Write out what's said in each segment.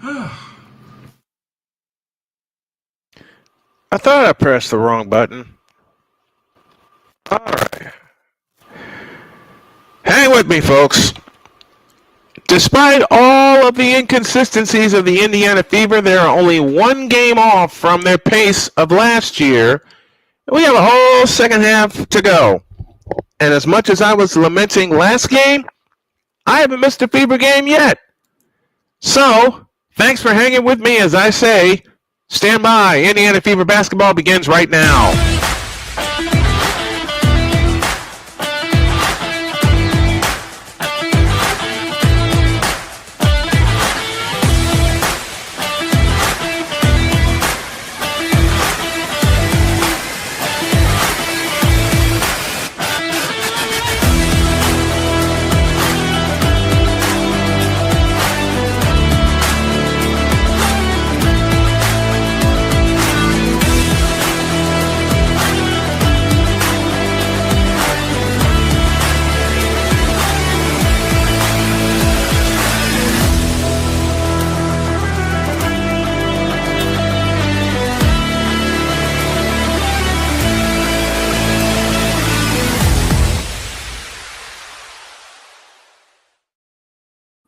I thought I pressed the wrong button. All right. Hang with me, folks. Despite all of the inconsistencies of the Indiana Fever, they are only one game off from their pace of last year. We have a whole second half to go. And as much as I was lamenting last game, I haven't missed a Fever game yet. So, thanks for hanging with me as I say, stand by. Indiana Fever basketball begins right now.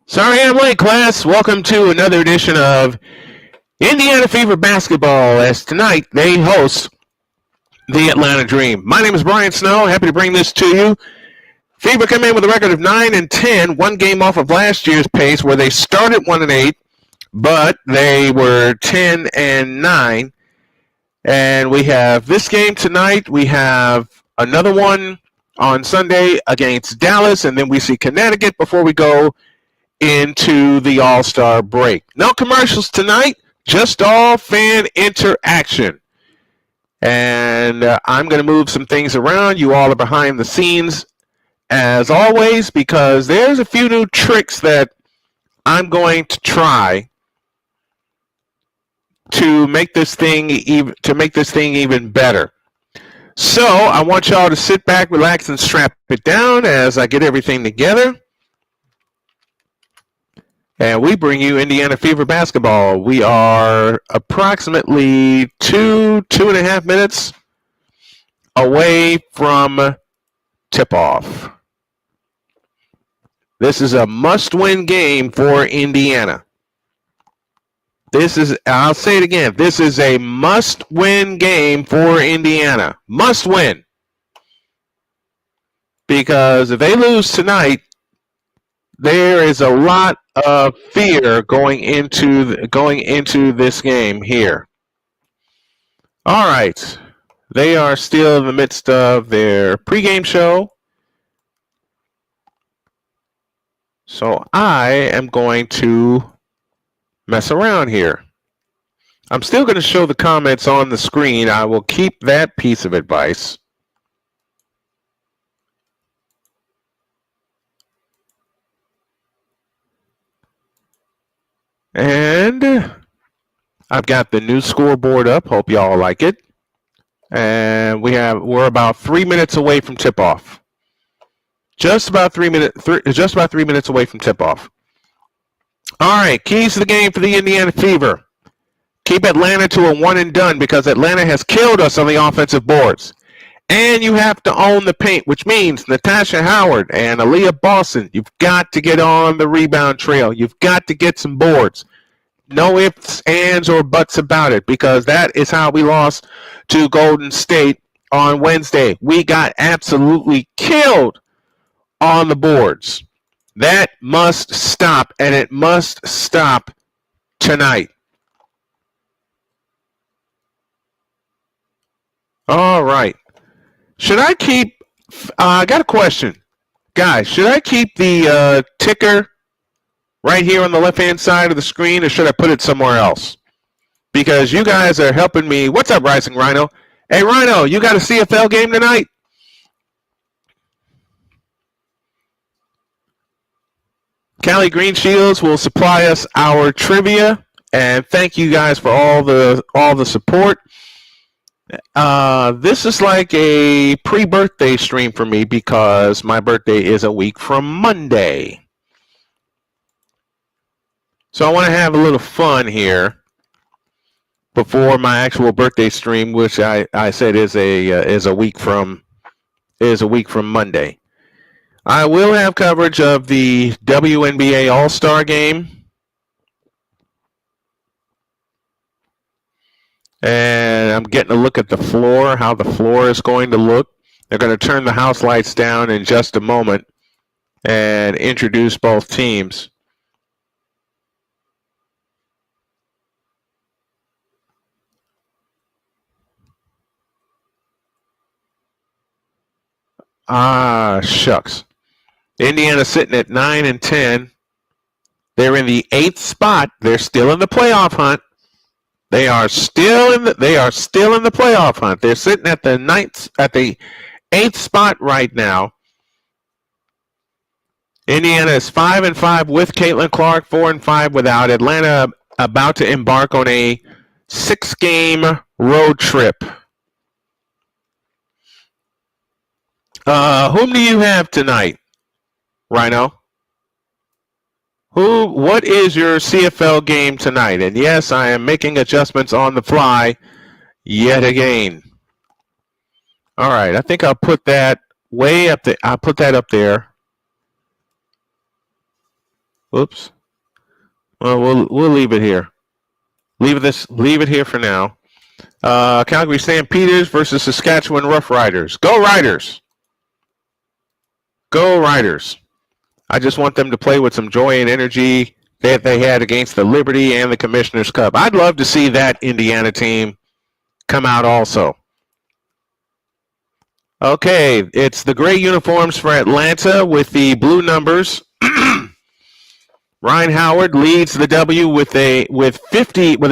Sorry I'm late, class. Welcome to another edition of Indiana Fever Basketball, as tonight they host the Atlanta Dream. My name is Brian Snow. Happy to bring this to you. Fever come in with a record of 9-10, one game off of last year's pace, where they started 1-8, but they were 10-9. And we have this game tonight. We have another one on Sunday against Dallas, and then we see Connecticut before we go into the All-Star break. No commercials tonight, just all fan interaction. And I'm going to move some things around. You all are behind the scenes as always, because there's a few new tricks that I'm going to try to make this thing even better. So I want y'all to sit back, relax, and strap it down as I get everything together. And we bring you Indiana Fever basketball. We are approximately 2.5 minutes away from tip-off. This is a must-win game for Indiana. I'll say it again, this is a must-win game for Indiana. Must win. Because if they lose tonight, there is a lot of fear going into this game here. All right. They are still in the midst of their pregame show. So I am going to mess around here. I'm still going to show the comments on the screen. I will keep that piece of advice. And I've got the new scoreboard up. Hope y'all like it. And we're about 3 minutes away from tip-off. Just about 3 minutes away from tip-off. All right, keys to the game for the Indiana Fever. Keep Atlanta to a one and done, because Atlanta has killed us on the offensive boards. And you have to own the paint, which means Natasha Howard and Aliyah Boston, you've got to get on the rebound trail. You've got to get some boards. No ifs, ands, or buts about it, because that is how we lost to Golden State on Wednesday. We got absolutely killed on the boards. That must stop, and it must stop tonight. All right. Should I keep, I got a question. Guys, should I keep the ticker right here on the left-hand side of the screen, or should I put it somewhere else? Because you guys are helping me. What's up, Rising Rhino? Hey, Rhino, you got a CFL game tonight? Callie Greenshields will supply us our trivia, and thank you guys for all the support. This is like a pre-birthday stream for me, because my birthday is a week from Monday. So I want to have a little fun here before my actual birthday stream, which I said is a week from Monday. I will have coverage of the WNBA All-Star Game. And I'm getting a look at the floor, how the floor is going to look. They're going to turn the house lights down in just a moment and introduce both teams. Shucks. Indiana sitting at 9-10. They're in the 8th spot. They're still in the playoff hunt. They are still in the playoff hunt. They're sitting at the 8th spot right now. Indiana is 5-5 with Caitlin Clark, 4-5 without. Atlanta about to embark on a 6-game road trip. Whom do you have tonight, Rhino? What is your CFL game tonight? And yes, I am making adjustments on the fly yet again. All right, I think I'll put that way up there. I'll put that up there. Oops. Well, we'll leave it here. Leave it here for now. Calgary Stampeders versus Saskatchewan Roughriders. Go Riders! Go Riders! I just want them to play with some joy and energy that they had against the Liberty and the Commissioner's Cup. I'd love to see that Indiana team come out also. Okay, it's the gray uniforms for Atlanta with the blue numbers. Ryan Howard leads the W with a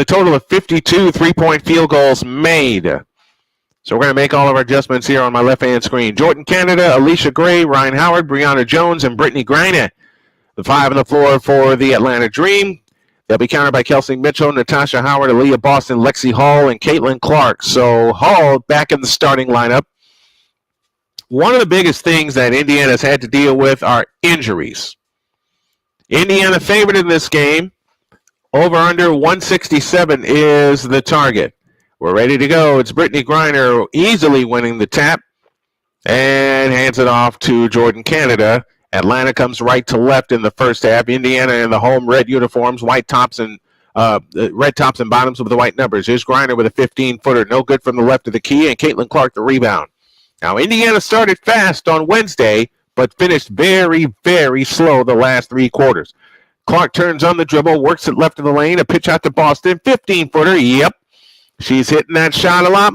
total of 52 three-point field goals made. So we're going to make all of our adjustments here on my left-hand screen. Jordan Canada, Alicia Gray, Ryan Howard, Brianna Jones, and Brittany Griner. The 5 on the floor for the Atlanta Dream. They'll be countered by Kelsey Mitchell, Natasha Howard, Aliyah Boston, Lexi Hall, and Caitlin Clark. So Hall back in the starting lineup. One of the biggest things that Indiana has had to deal with are injuries. Indiana favored in this game. Over under 167 is the target. We're ready to go. It's Brittany Griner easily winning the tap and hands it off to Jordan Canada. Atlanta comes right to left in the first half. Indiana in the home red uniforms, white tops and red tops and bottoms with the white numbers. Here's Griner with a 15-footer, no good from the left of the key, and Caitlin Clark the rebound. Now, Indiana started fast on Wednesday, but finished very, very slow the last 3 quarters. Clark turns on the dribble, works it left of the lane, a pitch out to Boston, 15-footer, yep. She's hitting that shot a lot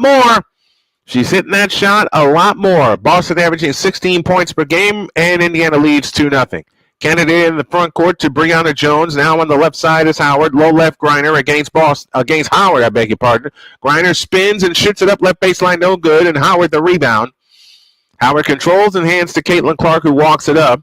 more. Boston averaging 16 points per game, and Indiana leads 2-0. Canada in the front court to Brianna Jones. Now on the left side is Howard. Low left Griner against Howard, I beg your pardon. Griner spins and shoots it up left baseline, no good, and Howard the rebound. Howard controls and hands to Caitlin Clark, who walks it up.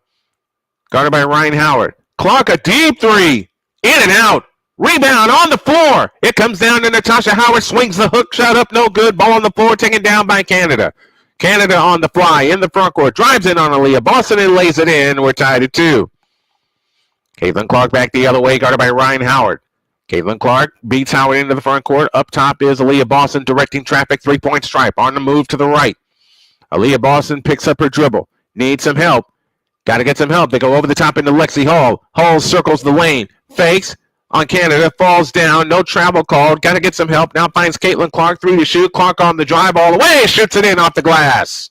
Guarded by Ryan Howard. Clark, a deep 3. In and out. Rebound on the floor. It comes down to Natasha Howard. Swings the hook shot up. No good. Ball on the floor. Taken down by Canada. Canada on the fly in the front court. Drives in on Aliyah Boston and lays it in. We're tied at 2. Caitlin Clark back the other way. Guarded by Ryan Howard. Caitlin Clark beats Howard into the front court. Up top is Aliyah Boston directing traffic. 3-point stripe. On the move to the right. Aliyah Boston picks up her dribble. Needs some help. Got to get some help. They go over the top into Lexi Hall. Hall circles the lane. Fakes on Canada. Falls down. No travel called. Got to get some help. Now finds Caitlin Clark. 3 to shoot. Clark on the drive all the way. Shoots it in off the glass.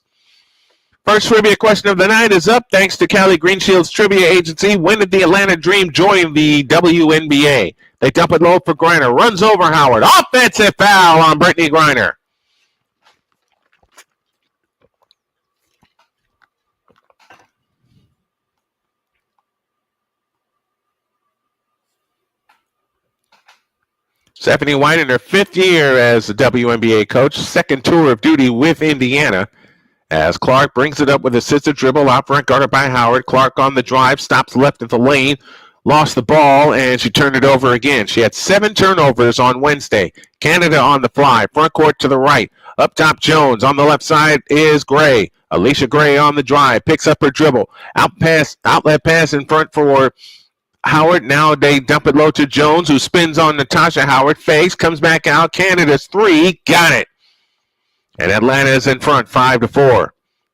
First trivia question of the night is up. Thanks to Callie Greenshield's trivia agency. When did the Atlanta Dream join the WNBA? They dump it low for Griner. Runs over Howard. Offensive foul on Brittany Griner. Stephanie White in her 5th year as a WNBA coach, 2nd tour of duty with Indiana. As Clark brings it up with a assisted dribble out front, guarded by Howard. Clark on the drive, stops left of the lane, lost the ball, and she turned it over again. She had 7 turnovers on Wednesday. Canada on the fly, front court to the right. Up top, Jones. On the left side is Gray. Alicia Gray on the drive, picks up her dribble. Outlet pass in front for Howard, now they dump it low to Jones, who spins on Natasha Howard. Fakes, comes back out. Canada's three, got it. And Atlanta is in front, 5-4.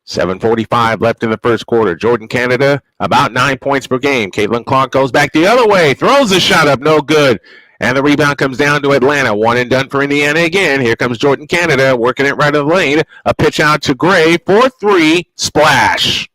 7:45 left in the first quarter. Jordan Canada, about 9 points per game. Caitlin Clark goes back the other way, throws the shot up, no good. And the rebound comes down to Atlanta. One and done for Indiana again. Here comes Jordan Canada, working it right of the lane. A pitch out to Gray, 4-3, splash.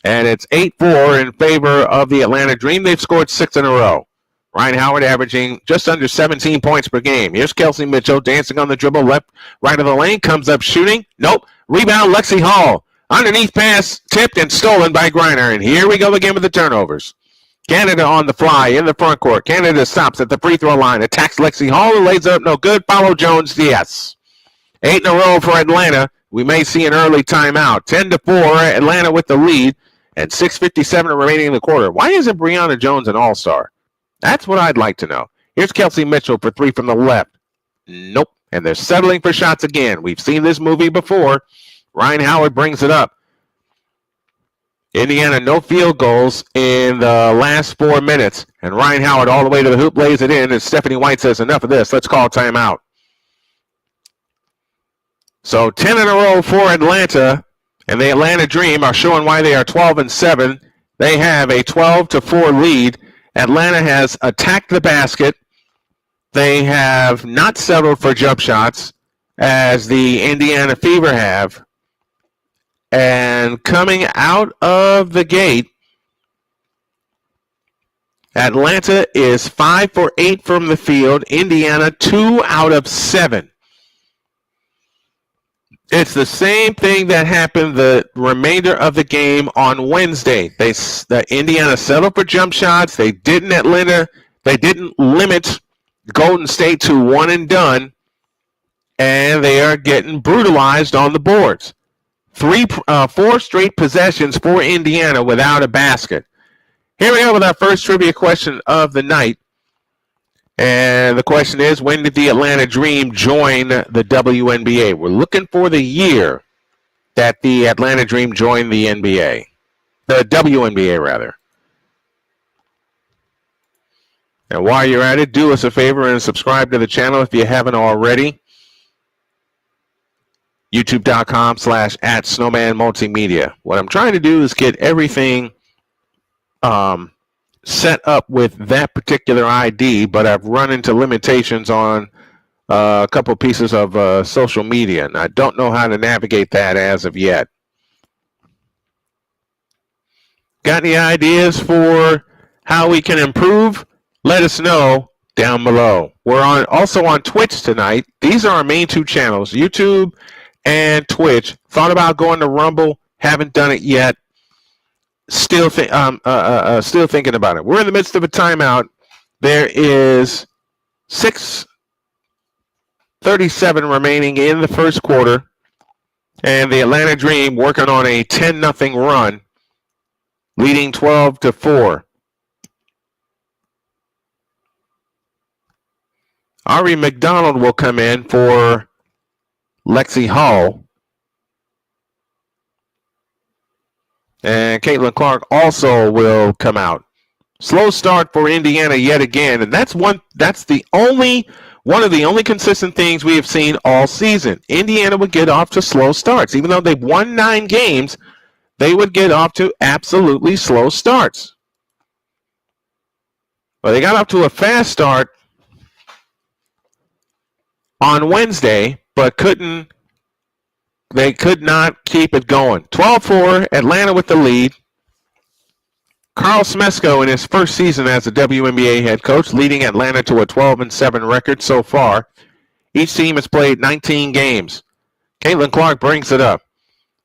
And it's 8-4 in favor of the Atlanta Dream. They've scored 6 in a row. Ryan Howard averaging just under 17 points per game. Here's Kelsey Mitchell dancing on the dribble, left, right of the lane, comes up shooting. Nope. Rebound, Lexi Hall. Underneath pass, tipped and stolen by Griner. And here we go again with the turnovers. Canada on the fly in the front court. Canada stops at the free throw line, attacks Lexi Hall, who lays it up, no good. Follow Jones, yes. 8 in a row for Atlanta. We may see an early timeout. 10-4, Atlanta with the lead. And 6:57 remaining in the quarter. Why isn't Brianna Jones an all-star? That's what I'd like to know. Here's Kelsey Mitchell for three from the left. Nope. And they're settling for shots again. We've seen this movie before. Ryan Howard brings it up. Indiana, no field goals in the last 4 minutes. And Ryan Howard all the way to the hoop, lays it in. And Stephanie White says, enough of this. Let's call timeout. So 10 in a row for Atlanta. And the Atlanta Dream are showing why they are 12-7. They have a 12-4 lead. Atlanta has attacked the basket. They have not settled for jump shots, as the Indiana Fever have. And coming out of the gate, Atlanta is 5 for 8 from the field. Indiana 2 out of 7. It's the same thing that happened the remainder of the game on Wednesday. The Indiana settled for jump shots. They didn't limit Golden State to one and done, and they are getting brutalized on the boards. 4 straight possessions for Indiana without a basket. Here we are with our first trivia question of the night. And the question is, when did the Atlanta Dream join the WNBA? We're looking for the year that the Atlanta Dream joined the NBA. The WNBA, rather. And while you're at it, do us a favor and subscribe to the channel if you haven't already. YouTube.com/@SnowmanMultimedia. What I'm trying to do is get everything set up with that particular ID, but I've run into limitations on a couple pieces of social media, and I don't know how to navigate that as of yet. Got any ideas for how we can improve? Let us know down below. We're also on Twitch tonight. These are our main 2 channels, YouTube and Twitch. Thought about going to Rumble, haven't done it yet. Still thinking about it. We're in the midst of a timeout. There is 6:37 remaining in the first quarter, and the Atlanta Dream working on a 10-0 run, leading 12-4. Ari McDonald will come in for Lexi Hall. And Caitlin Clark also will come out. Slow start for Indiana yet again, and that's one of the only consistent things we have seen all season. Indiana would get off to slow starts. Even though they've won 9 games, they would get off to absolutely slow starts. Well, they got off to a fast start on Wednesday, but they could not keep it going. 12-4, Atlanta with the lead. Carl Smesko in his first season as a WNBA head coach, leading Atlanta to a 12-7 record so far. Each team has played 19 games. Caitlin Clark brings it up.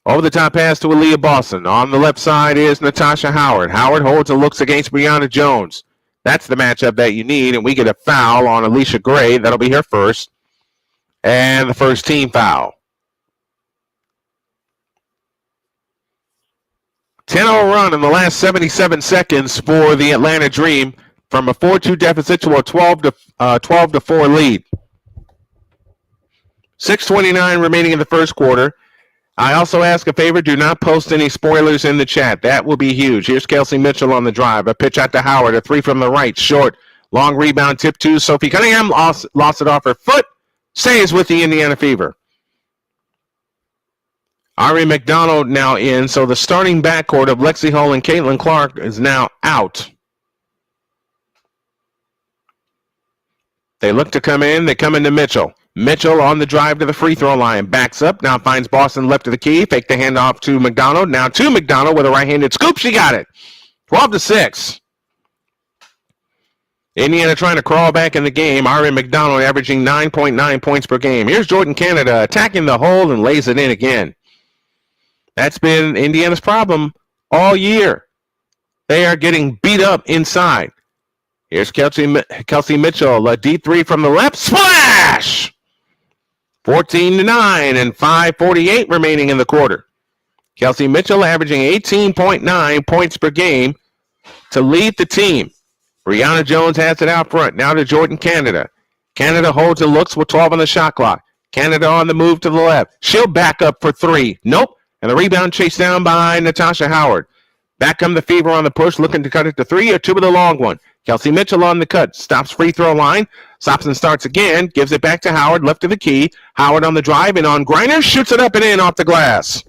Over the top pass to Aliyah Boston. On the left side is Natasha Howard. Howard holds and looks against Brianna Jones. That's the matchup that you need, and we get a foul on Alicia Gray. That'll be her first. And the first team foul. 10-0 run in the last 77 seconds for the Atlanta Dream from a 4-2 deficit to a 12-4 lead. 6:29 remaining in the first quarter. I also ask a favor, do not post any spoilers in the chat. That will be huge. Here's Kelsey Mitchell on the drive. A pitch out to Howard, a three from the right, short. Long rebound, tip to Sophie Cunningham, lost it off her foot, stays with the Indiana Fever. Ari McDonald now in, so the starting backcourt of Lexi Hull and Caitlin Clark is now out. They look to come in. They come into Mitchell. Mitchell on the drive to the free throw line. Backs up. Now finds Boston left of the key. Fake the handoff to McDonald. Now to McDonald with a right-handed scoop. She got it. 12-6. Indiana trying to crawl back in the game. Ari McDonald averaging 9.9 points per game. Here's Jordan Canada attacking the hole and lays it in again. That's been Indiana's problem all year. They are getting beat up inside. Here's Kelsey Mitchell, a deep three from the left. Splash! 14-9 and 5:48 remaining in the quarter. Kelsey Mitchell averaging 18.9 points per game to lead the team. Brianna Jones has it out front. Now to Jordan Canada. Canada holds and looks with 12 on the shot clock. Canada on the move to the left. She'll back up for three. Nope. And the rebound chased down by Natasha Howard. Back come the Fever on the push, looking to cut it to three or two with a long one. Kelsey Mitchell on the cut, stops free throw line, stops and starts again, gives it back to Howard, left of the key. Howard on the drive and on Griner, shoots it up and in off the glass.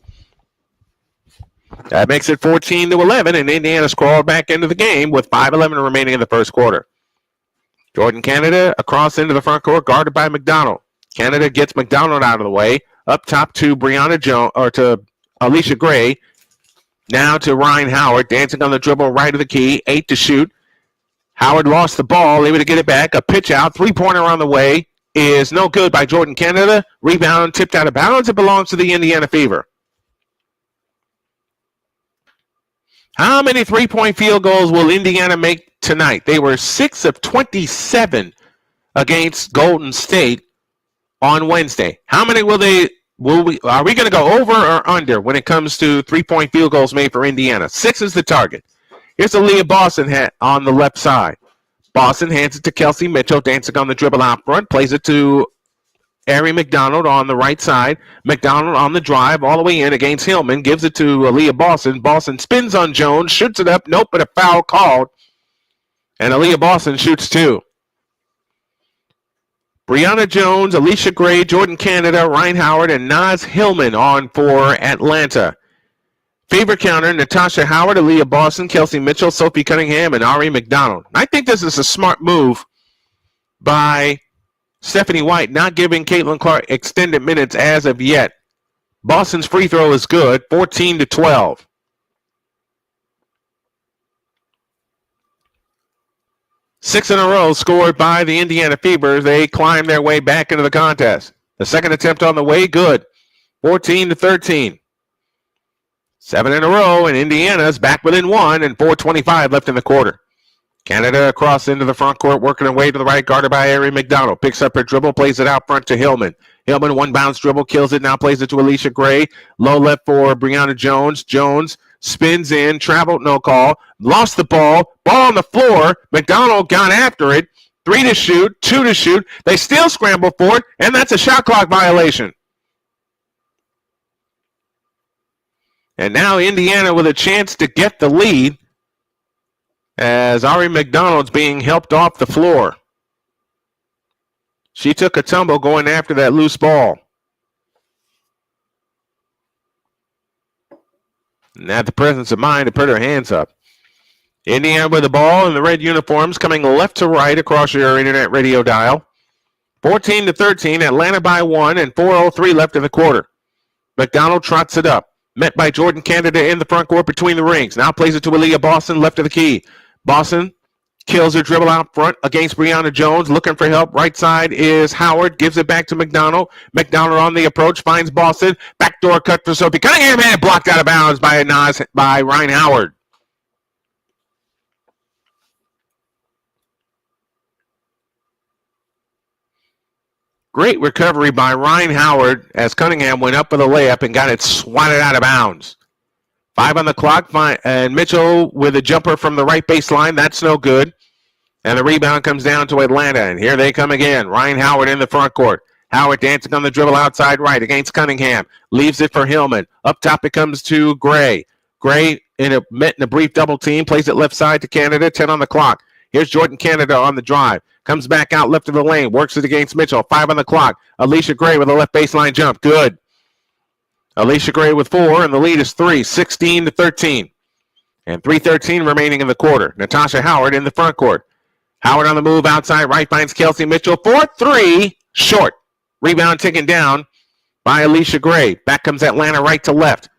That makes it 14-11, and Indiana's crawled back into the game with 5:11 remaining in the first quarter. Jordan Canada across into the front court, guarded by McDonald. Canada gets McDonald out of the way, up top to Brianna Jones, or to Alicia Gray. Now to Ryan Howard, dancing on the dribble, right of the key, 8 to shoot. Howard lost the ball, able to get it back. A pitch out, three-pointer on the way is no good by Jordan Canada. Rebound tipped out of bounds. It belongs to the Indiana Fever. How many three-point field goals will Indiana make tonight? They were 6 of 27 against Golden State on Wednesday. How many are we going to go over or under when it comes to three-point field goals made for Indiana? 6 is the target. Here's Aliyah Boston on the left side. Boston hands it to Kelsey Mitchell, dancing on the dribble out front, plays it to Ari McDonald on the right side. McDonald on the drive all the way in against Hillman, gives it to Aliyah Boston. Boston spins on Jones, shoots it up, nope, but a foul called. And Aliyah Boston shoots two. Brianna Jones, Alicia Gray, Jordan Canada, Ryan Howard, and Naz Hillman on for Atlanta. Fever counter, Natasha Howard, Aliyah Boston, Kelsey Mitchell, Sophie Cunningham, and Ari McDonald. I think this is a smart move by Stephanie White, not giving Caitlin Clark extended minutes as of yet. Boston's free throw is good, 14-12. Six in a row scored by the Indiana Fever. They climb their way back into the contest. The second attempt on the way, good, 14-13. 7 in a row, and Indiana's back within 1 and 4:25 left in the quarter. Canada across into the front court, working her way to the right, guarded by Ari McDonald. Picks up her dribble, plays it out front to Hillman. Hillman, one bounce dribble, kills it, now plays it to Alicia Gray. Low left for Brianna Jones. Jones spins in, traveled, no call. Lost the ball on the floor. McDonald got after it. 3 to shoot, 2 to shoot. They still scramble for it, and that's a shot clock violation. And now Indiana with a chance to get the lead as Ari McDonald's being helped off the floor. She took a tumble going after that loose ball. And had the presence of mind to put her hands up. Indiana with the ball in the red uniforms, coming left to right across your internet radio dial. 14-13, Atlanta by 1 and 4:03 left in the quarter. McDonald trots it up. Met by Jordan Canada in the front court between the rings. Now plays it to Aliyah Boston, left of the key. Boston kills her dribble out front against Brianna Jones. Looking for help. Right side is Howard. Gives it back to McDonald. McDonald on the approach. Finds Boston. Backdoor cut for Sophie Cunningham. And blocked out of bounds by Ryan Howard. Great recovery by Ryan Howard as Cunningham went up with a layup and got it swatted out of bounds. 5 on the clock, and Mitchell with a jumper from the right baseline. That's no good. And the rebound comes down to Atlanta, and here they come again. Ryan Howard in the front court. Howard dancing on the dribble outside right against Cunningham. Leaves it for Hillman. Up top it comes to Gray. Gray in a brief double team. Plays it left side to Canada. 10 on the clock. Here's Jordan Canada on the drive. Comes back out left of the lane. Works it against Mitchell. 5 on the clock. Aliyah Gray with a left baseline jump. Good. Aliyah Gray with 4, and the lead is 3, 16-13. And 3:13 remaining in the quarter. Natasha Howard in the front court. Howard on the move outside right finds Kelsey Mitchell. 4-3, short. Rebound taken down by Aliyah Gray. Back comes Atlanta right to left.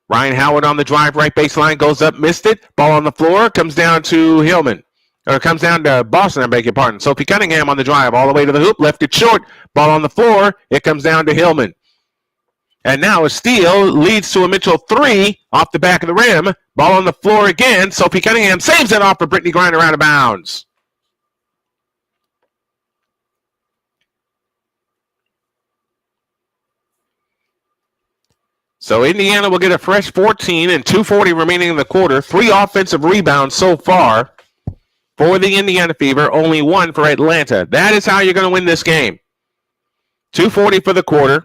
Ryan Howard on the drive, right baseline, goes up, missed it. Ball on the floor, comes down to Hillman. Or comes down to Boston, I beg your pardon. Sophie Cunningham on the drive, all the way to the hoop, left it short. Ball on the floor, it comes down to Hillman. And now a steal leads to a Mitchell 3 off the back of the rim. Ball on the floor again. Sophie Cunningham saves it off for Brittany Griner out of bounds. So Indiana will get a fresh 14 and 2:40 remaining in the quarter. 3 offensive rebounds so far for the Indiana Fever. Only 1 for Atlanta. That is how you're going to win this game. 2:40 for the quarter.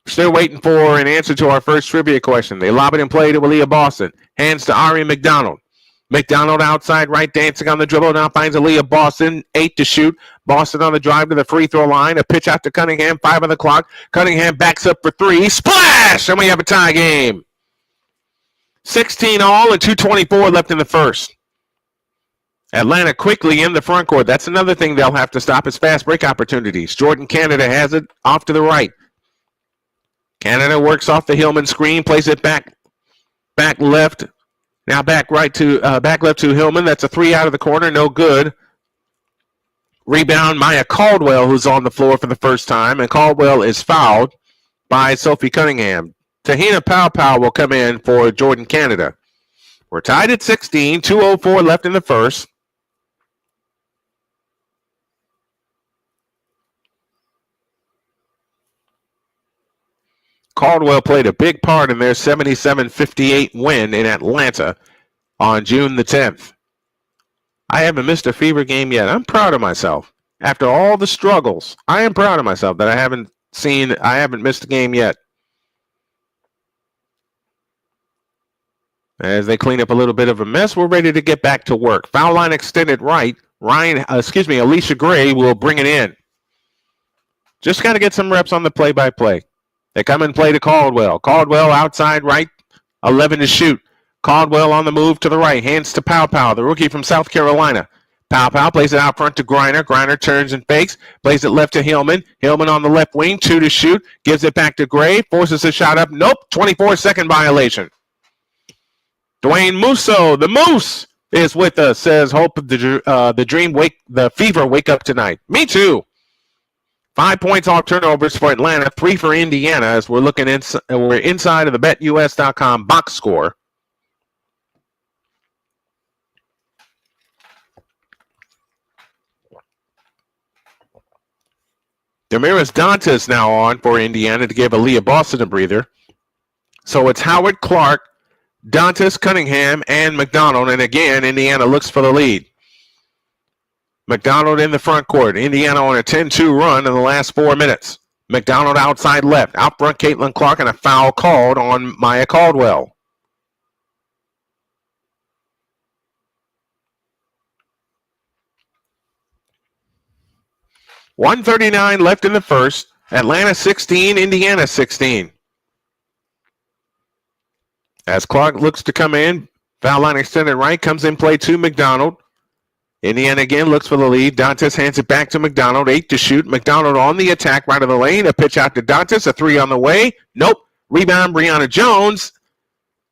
Still waiting for an answer to our first trivia question. They lob it and play to Aliyah Boston. Hands to Ari McDonald. McDonald outside right, dancing on the dribble. Now finds Aliyah Boston. 8 to shoot. Boston on the drive to the free throw line. A pitch out to Cunningham. 5 on the clock. Cunningham backs up for 3. Splash! And we have a tie game. 16 all and 2:24 left in the first. Atlanta quickly in the front court. That's another thing they'll have to stop is fast break opportunities. Jordan Canada has it off to the right. Canada works off the Hillman screen, plays it back left. Now back left to Hillman. That's a 3 out of the corner, no good. Rebound, Maya Caldwell, who's on the floor for the first time, and Caldwell is fouled by Sophie Cunningham. Tahina Powell will come in for Jordan Canada. We're tied at 16, 2:04 left in the first. Caldwell played a big part in their 77-58 win in Atlanta on June the 10th. I haven't missed a Fever game yet. I'm proud of myself. After all the struggles, I am proud of myself that I haven't missed a game yet. As they clean up a little bit of a mess, we're ready to get back to work. Foul line extended right. Aliyah Gray will bring it in. Just got to get some reps on the play-by-play. They come and play to Caldwell. Caldwell outside right, 11 to shoot. Caldwell on the move to the right, hands to Powell, the rookie from South Carolina. Powell plays it out front to Griner. Griner turns and fakes, plays it left to Hillman. Hillman on the left wing, 2 to shoot, gives it back to Gray, forces a shot up. Nope, 24-second violation. Dwayne Musso, the Moose, is with us. Says, hope the Fever wake up tonight. Me too. 5 points off turnovers for Atlanta, 3 for Indiana as we're inside of the BetUS.com box score. Damaris Dantas now on for Indiana to give Aliyah Boston a breather. So it's Howard, Clark, Dantas, Cunningham, and McDonald. And again, Indiana looks for the lead. McDonald in the front court. Indiana on a 10-2 run in the last 4 minutes. McDonald outside left. Out front, Caitlin Clark, and a foul called on Maya Caldwell. .139 left in the first. Atlanta 16, Indiana 16. As Clark looks to come in, foul line extended right, comes in play to McDonald. Indiana again looks for the lead. Dantas hands it back to McDonald. 8 to shoot. McDonald on the attack, right of the lane. A pitch out to Dantas. A 3 on the way. Nope. Rebound, Brianna Jones.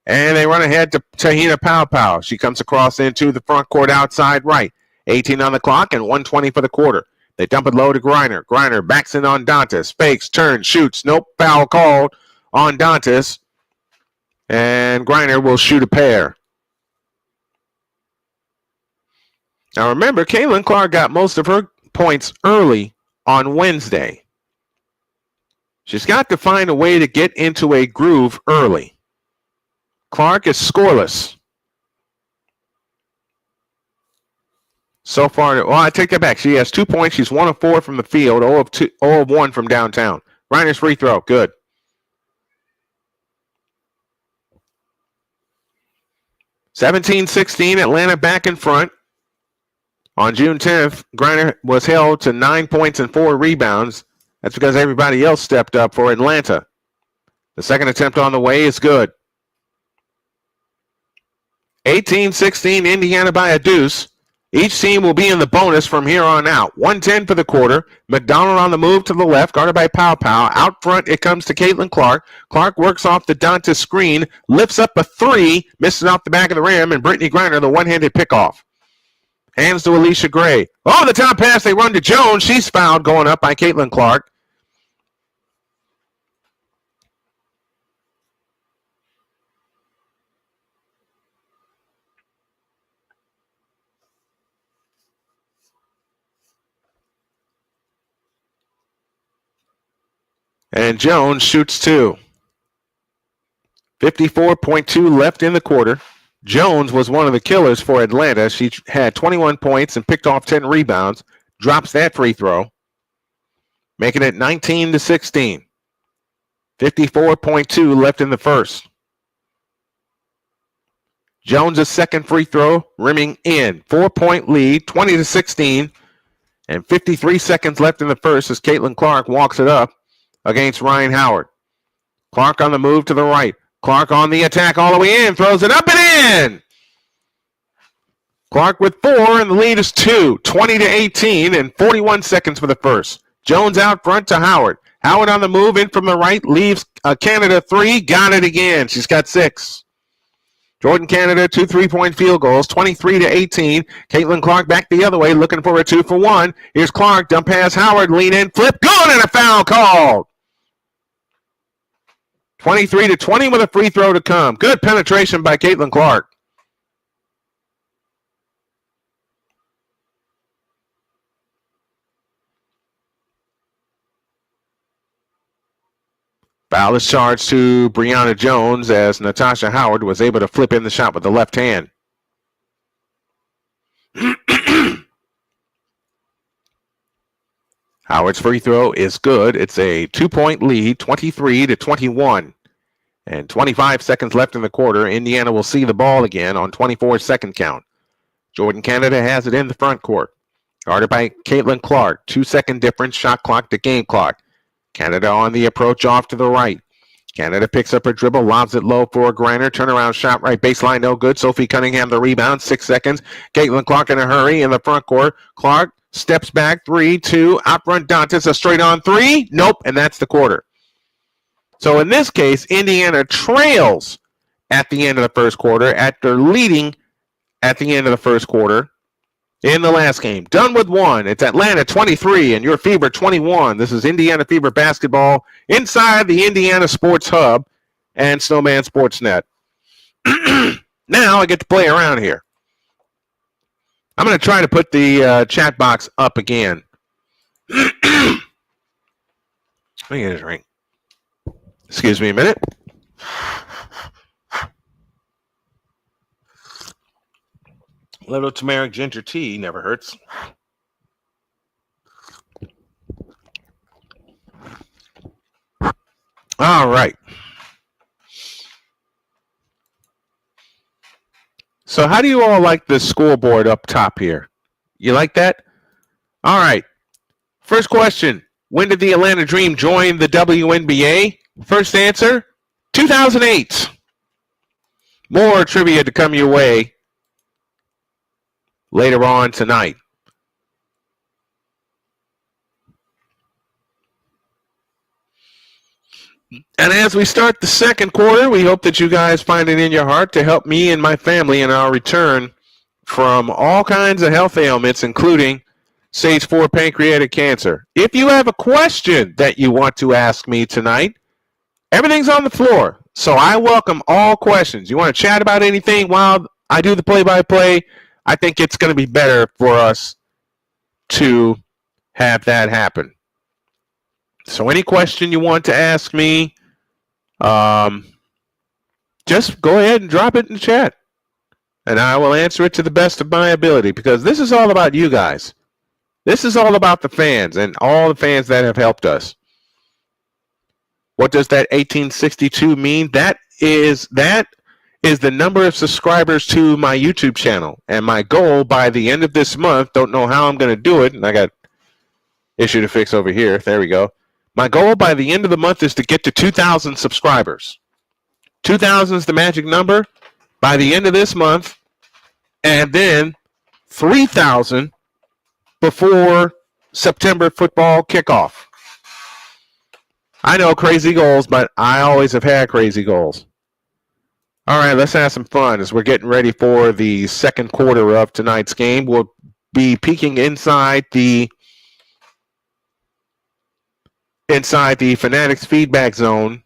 And they run ahead to Tahina Powell. She comes across into the front court outside right. 18 on the clock and 1:20 for the quarter. They dump it low to Griner. Griner backs in on Dantas. Fakes, turns, shoots. Nope. Foul called on Dantas. And Griner will shoot a pair. Now remember, Caitlin Clark got most of her points early on Wednesday. She's got to find a way to get into a groove early. Clark is scoreless so far. Well, I take that back. She has 2 points. She's 1 of 4 from the field, 0 of 1 from downtown. Reiner's free throw, good. (17-16), Atlanta back in front. On June 10th, Griner was held to 9 points and 4 rebounds. That's because everybody else stepped up for Atlanta. The second attempt on the way is good. 18-16, Indiana by a deuce. Each team will be in the bonus from here on out. 110 for the quarter. McDonald on the move to the left, guarded by Pow Pow. Out front, it comes to Caitlin Clark. Clark works off the Dantas screen, lifts up a three, misses off the back of the rim, and Brittany Griner, the one-handed pickoff. Hands to Alicia Gray. Oh, the top pass, they run to Jones. She's fouled going up by Caitlin Clark. And Jones shoots two. 54.2 left in the quarter. Jones was one of the killers for Atlanta. She had 21 points and picked off 10 rebounds. Drops that free throw, making it 19-16. 54.2 left in the first. Jones' second free throw, rimming in. 4-point lead, 20-16, and 53 seconds left in the first as Caitlin Clark walks it up against Ryan Howard. Clark on the move to the right. Clark on the attack all the way in, throws it up and in. Clark with 4, and the lead is 2, 20-18, and 41 seconds for the first. Jones out front to Howard. Howard on the move in from the right, leaves Canada 3, got it again. She's got 6. Jordan Canada, 2 3-point field goals, 23-18. Caitlin Clark back the other way, looking for a 2-for-1. Here's Clark, dump pass Howard, lean in, flip, good, and a foul called. 23-20 with a free throw to come. Good penetration by Caitlin Clark. Foul is charged to Brianna Jones as Natasha Howard was able to flip in the shot with the left hand. Howard's free throw is good. It's a 2-point lead, 23-21. And 25 seconds left in the quarter. Indiana will see the ball again on 24-second count. Jordan Canada has it in the front court. Guarded by Caitlin Clark. 2-second difference, shot clock to game clock. Canada on the approach off to the right. Canada picks up her dribble, lobs it low for a Griner. Turnaround shot right baseline, no good. Sophie Cunningham the rebound, 6 seconds. Caitlin Clark in a hurry in the front court. Clark steps back, 3-2. Out front Dantas, a straight on 3. Nope, and that's the quarter. So in this case, Indiana trails at the end of the first quarter after leading at the end of the first quarter in the last game. Done with 1. It's Atlanta 23 and your Fever 21. This is Indiana Fever basketball inside the Indiana Sports Hub and Snowman Sportsnet. Now I get to play around here. I'm going to try to put the chat box up again. Let me get a drink. Excuse me a minute. A little turmeric ginger tea never hurts. All right. So how do you all like the scoreboard up top here? You like that? All right. First question. When did the Atlanta Dream join the WNBA? First answer, 2008. More trivia to come your way later on tonight. And as we start the second quarter, we hope that you guys find it in your heart to help me and my family in our return from all kinds of health ailments, including stage 4 pancreatic cancer. If you have a question that you want to ask me tonight, everything's on the floor. So I welcome all questions. You want to chat about anything while I do the play-by-play? I think it's going to be better for us to have that happen. So any question you want to ask me, just go ahead and drop it in the chat. And I will answer it to the best of my ability because this is all about you guys. This is all about the fans and all the fans that have helped us. What does that 1862 mean? That is the number of subscribers to my YouTube channel. And my goal by the end of this month, don't know how I'm going to do it, and I got issue to fix over here. There we go. My goal by the end of the month is to get to 2,000 subscribers. 2,000 is the magic number by the end of this month, and then 3,000 before September football kickoff. I know, crazy goals, but I always have had crazy goals. All right, let's have some fun as we're getting ready for the second quarter of tonight's game. We'll be peeking inside the Fanatics feedback zone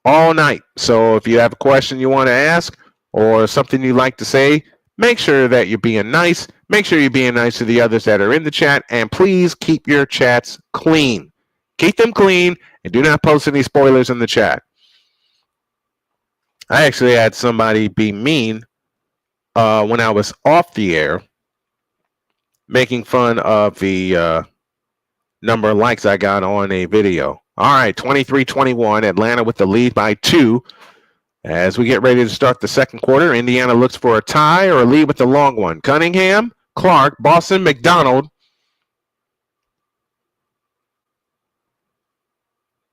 all night. So if you have a question you want to ask or something you'd like to say, make sure that you're being nice. Make sure you're being nice to the others that are in the chat, and please keep your chats clean. Keep them clean, and do not post any spoilers in the chat. I actually had somebody be mean when I was off the air, making fun of the number of likes I got on a video. All right, 23-21, Atlanta with the lead by 2. As we get ready to start the second quarter, Indiana looks for a tie or a lead with the long one. Cunningham, Clark, Boston, McDonald.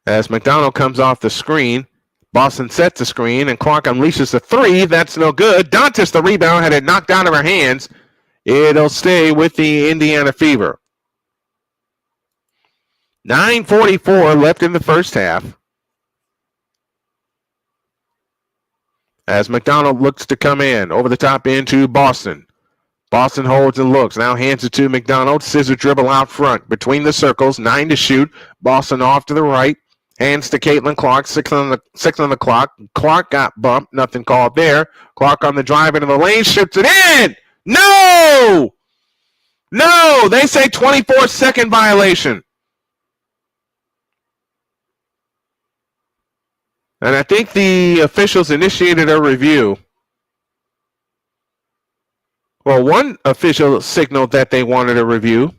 As McDonald comes off the screen, Boston sets the screen, and Clark unleashes the three. That's no good. Dantas, the rebound, had it knocked out of her hands. It'll stay with the Indiana Fever. 9:44 left in the first half. As McDonald looks to come in, over the top into Boston. Boston holds and looks, now hands it to McDonald. Scissor dribble out front, between the circles, 9 to shoot. Boston off to the right, hands to Caitlin Clark, 6 on the clock. Clark got bumped, nothing called there. Clark on the drive into the lane, shoots it in! No! No! They say 24-second violation. And I think the officials initiated a review. Well, one official signaled that they wanted a review.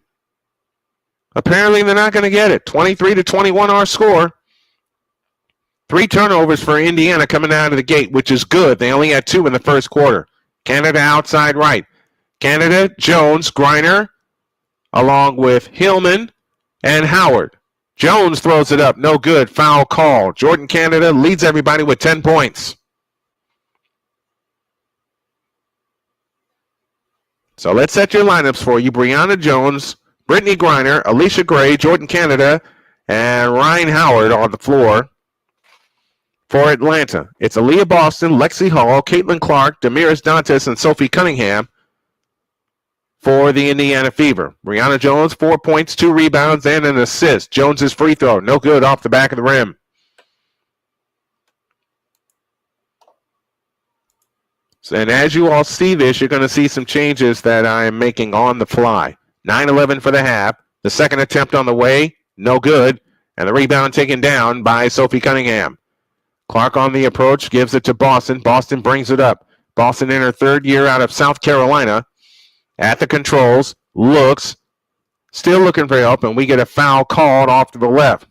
Apparently, they're not going to get it. 23-21 our score. 3 turnovers for Indiana coming out of the gate, which is good. They only had 2 in the first quarter. Canada outside right. Canada, Jones, Griner, along with Hillman and Howard. Jones throws it up. No good. Foul call. Jordan Canada leads everybody with 10 points. So let's set your lineups for you. Brianna Jones, Brittany Griner, Alicia Gray, Jordan Canada, and Ryan Howard on the floor for Atlanta. It's Aliyah Boston, Lexi Hall, Caitlin Clark, Damiris Dantas, and Sophie Cunningham for the Indiana Fever. Brianna Jones, 4 points, 2 rebounds, and an assist. Jones's free throw, no good, off the back of the rim. And as you all see this, you're going to see some changes that I am making on the fly. 9-11 for the half. The second attempt on the way, no good. And the rebound taken down by Sophie Cunningham. Clark on the approach, gives it to Boston. Boston brings it up. Boston in her third year out of South Carolina. At the controls, looks, still looking for help, and we get a foul called off to the left.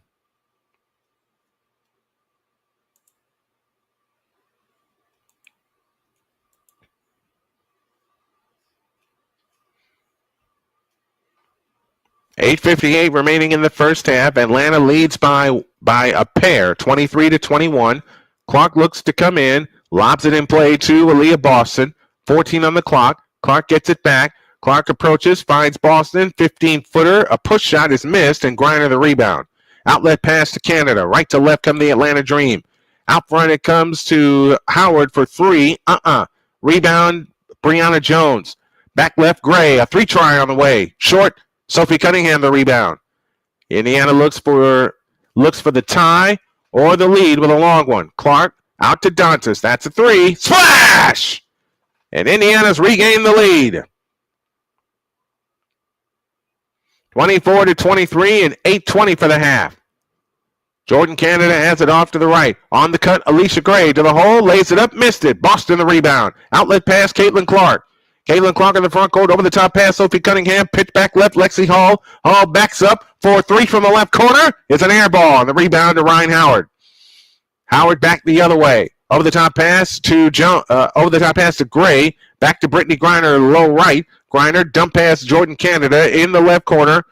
.8:58 remaining in the first half. Atlanta leads by a pair, 23-21. Clark looks to come in, lobs it in play to Aliyah Boston. 14 on the clock. Clark gets it back. Clark approaches, finds Boston, 15-footer. A push shot is missed, and Griner the rebound. Outlet pass to Canada. Right to left come the Atlanta Dream. Out front it comes to Howard for 3. Rebound, Brianna Jones. Back left, Gray. A 3-try on the way. Short, Sophie Cunningham the rebound. Indiana looks for the tie or the lead with a long one. Clark out to Dantas. That's a 3. Splash! And Indiana's regained the lead. 24-23 and 8:20 for the half. Jordan Canada has it off to the right. On the cut, Alicia Gray to the hole, lays it up, missed it. Boston the rebound. Outlet pass, Caitlin Clark. Caitlin Clark in the front court, over the top pass, Sophie Cunningham, pitch back left, Lexi Hall. Hall backs up for 3 from the left corner. It's an air ball, and the rebound to Ryan Howard. Howard back the other way. Over the top pass to Gray. Back to Brittany Griner, low right. Griner dump pass Jordan Canada in the left corner.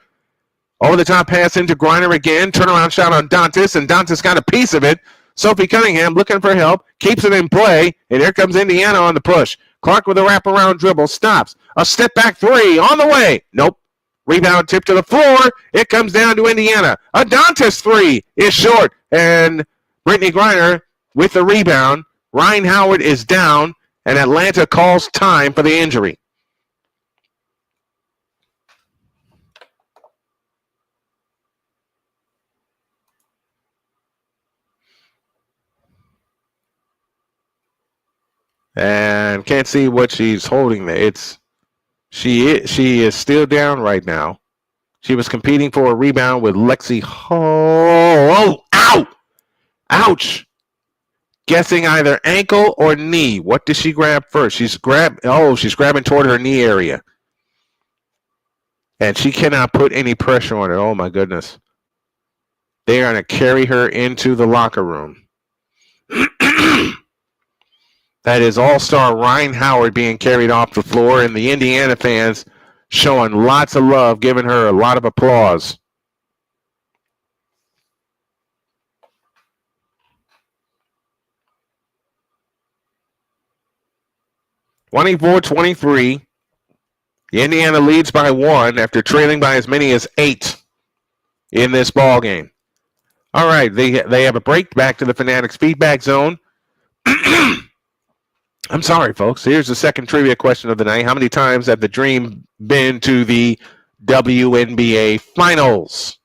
Over the top pass into Griner again. Turnaround shot on Dantas, and Dantas got a piece of it. Sophie Cunningham looking for help, keeps it in play, and here comes Indiana on the push. Clark with a wraparound dribble, stops. A step back 3 on the way. Nope. Rebound tip to the floor. It comes down to Indiana. A Dantas 3 is short, and Brittany Griner with the rebound. Ryan Howard is down, and Atlanta calls time for the injury. And can't see what she's holding there. She is still down right now. She was competing for a rebound with Lexi Hall. Oh, ow! Ouch! Guessing either ankle or knee. What did she grab first? She's grabbing toward her knee area. And she cannot put any pressure on it. Oh my goodness. They are going to carry her into the locker room. That is all-star Ryan Howard being carried off the floor, and the Indiana fans showing lots of love, giving her a lot of applause. (24-23). Indiana leads by 1 after trailing by as many as 8 in this ball game. All right, they have a break back to the Fanatics feedback zone. I'm sorry, folks. Here's the second trivia question of the night. How many times have the Dream been to the WNBA Finals?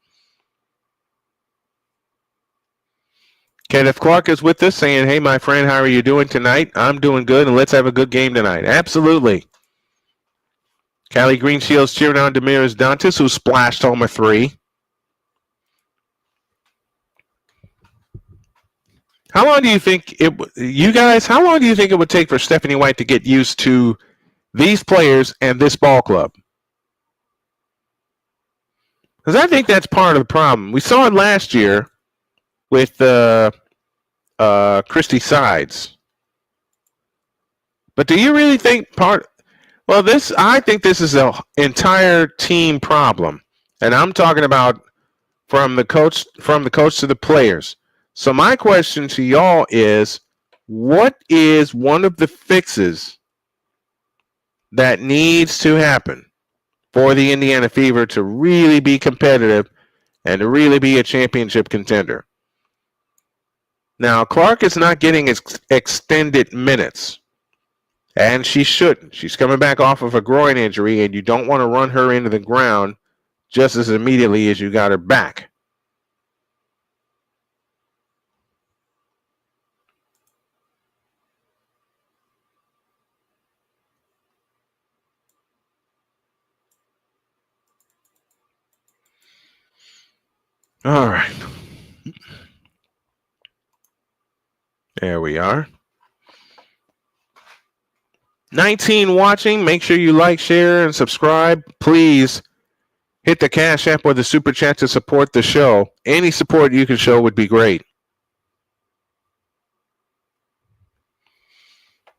Kenneth Clark is with us saying, hey, my friend, how are you doing tonight? I'm doing good, and let's have a good game tonight. Absolutely. Callie Greenshields cheering on Damaris Dantas, who splashed home a 3. How long do you think it would take for Stephanie White to get used to these players and this ball club? Because I think that's part of the problem. We saw it last year with Christy Sides. But do you really think I think this is an entire team problem. And I'm talking about from the coach to the players. So my question to y'all is, what is one of the fixes that needs to happen for the Indiana Fever to really be competitive and to really be a championship contender? Now, Clark is not getting extended minutes, and she shouldn't. She's coming back off of a groin injury, and you don't want to run her into the ground just as immediately as you got her back. All right. There we are. 19 watching. Make sure you like, share, and subscribe. Please hit the Cash App or the Super Chat to support the show. Any support you can show would be great.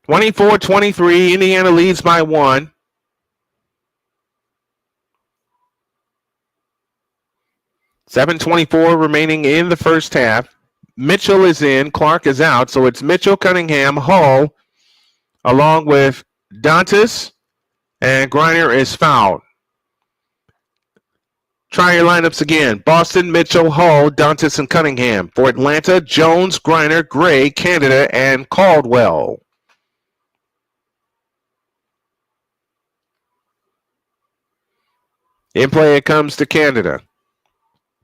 24-23. Indiana leads by 1. .7:24 remaining in the first half. Mitchell is in. Clark is out. So it's Mitchell, Cunningham, Hull, along with Dantas, and Griner is fouled. Try your lineups again. Boston, Mitchell, Hull, Dantas, and Cunningham. For Atlanta, Jones, Griner, Gray, Canada, and Caldwell. In play it comes to Canada.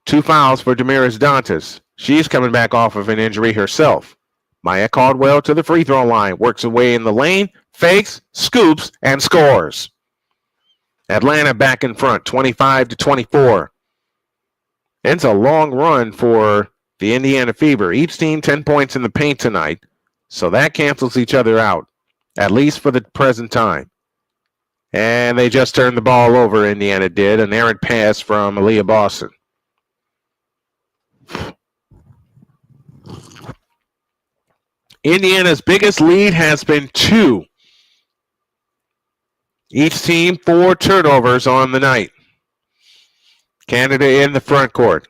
2 fouls for Damaris Dantas. She's coming back off of an injury herself. Maya Caldwell to the free throw line. Works away in the lane, fakes, scoops, and scores. Atlanta back in front, 25-24. It's a long run for the Indiana Fever. Each team 10 points in the paint tonight, so that cancels each other out, at least for the present time. And they just turned the ball over, Indiana did. An errant pass from Aliyah Boston. Indiana's biggest lead has been 2. Each team 4 turnovers on the night. Canada in the front court.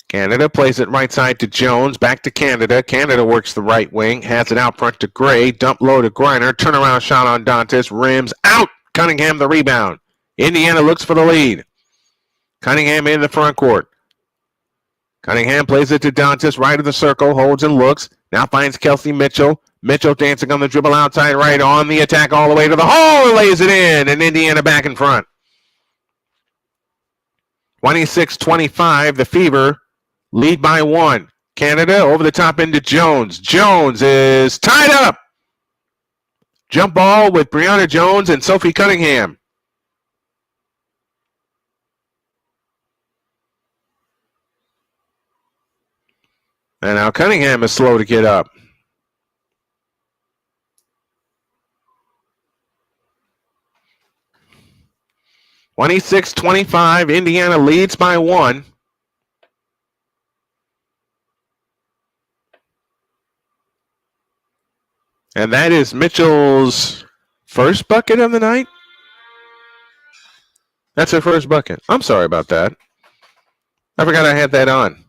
Canada plays it right side to Jones. Back to Canada. Canada works the right wing. Has it out front to Gray. Dump low to Griner. Turnaround shot on Dantas. Rims out. Cunningham the rebound. Indiana looks for the lead. Cunningham in the front court. Cunningham plays it to Dantas. Right of the circle. Holds and looks. Now finds Kelsey Mitchell. Mitchell dancing on the dribble outside right. On the attack all the way to the hole. And lays it in. And Indiana back in front. 26-25. The Fever lead by 1. Canada over the top into Jones. Jones is tied up. Jump ball with Brianna Jones and Sophie Cunningham. And now Cunningham is slow to get up. (26-25). Indiana leads by 1. And that is Mitchell's first bucket of the night. That's her first bucket. I'm sorry about that. I forgot I had that on.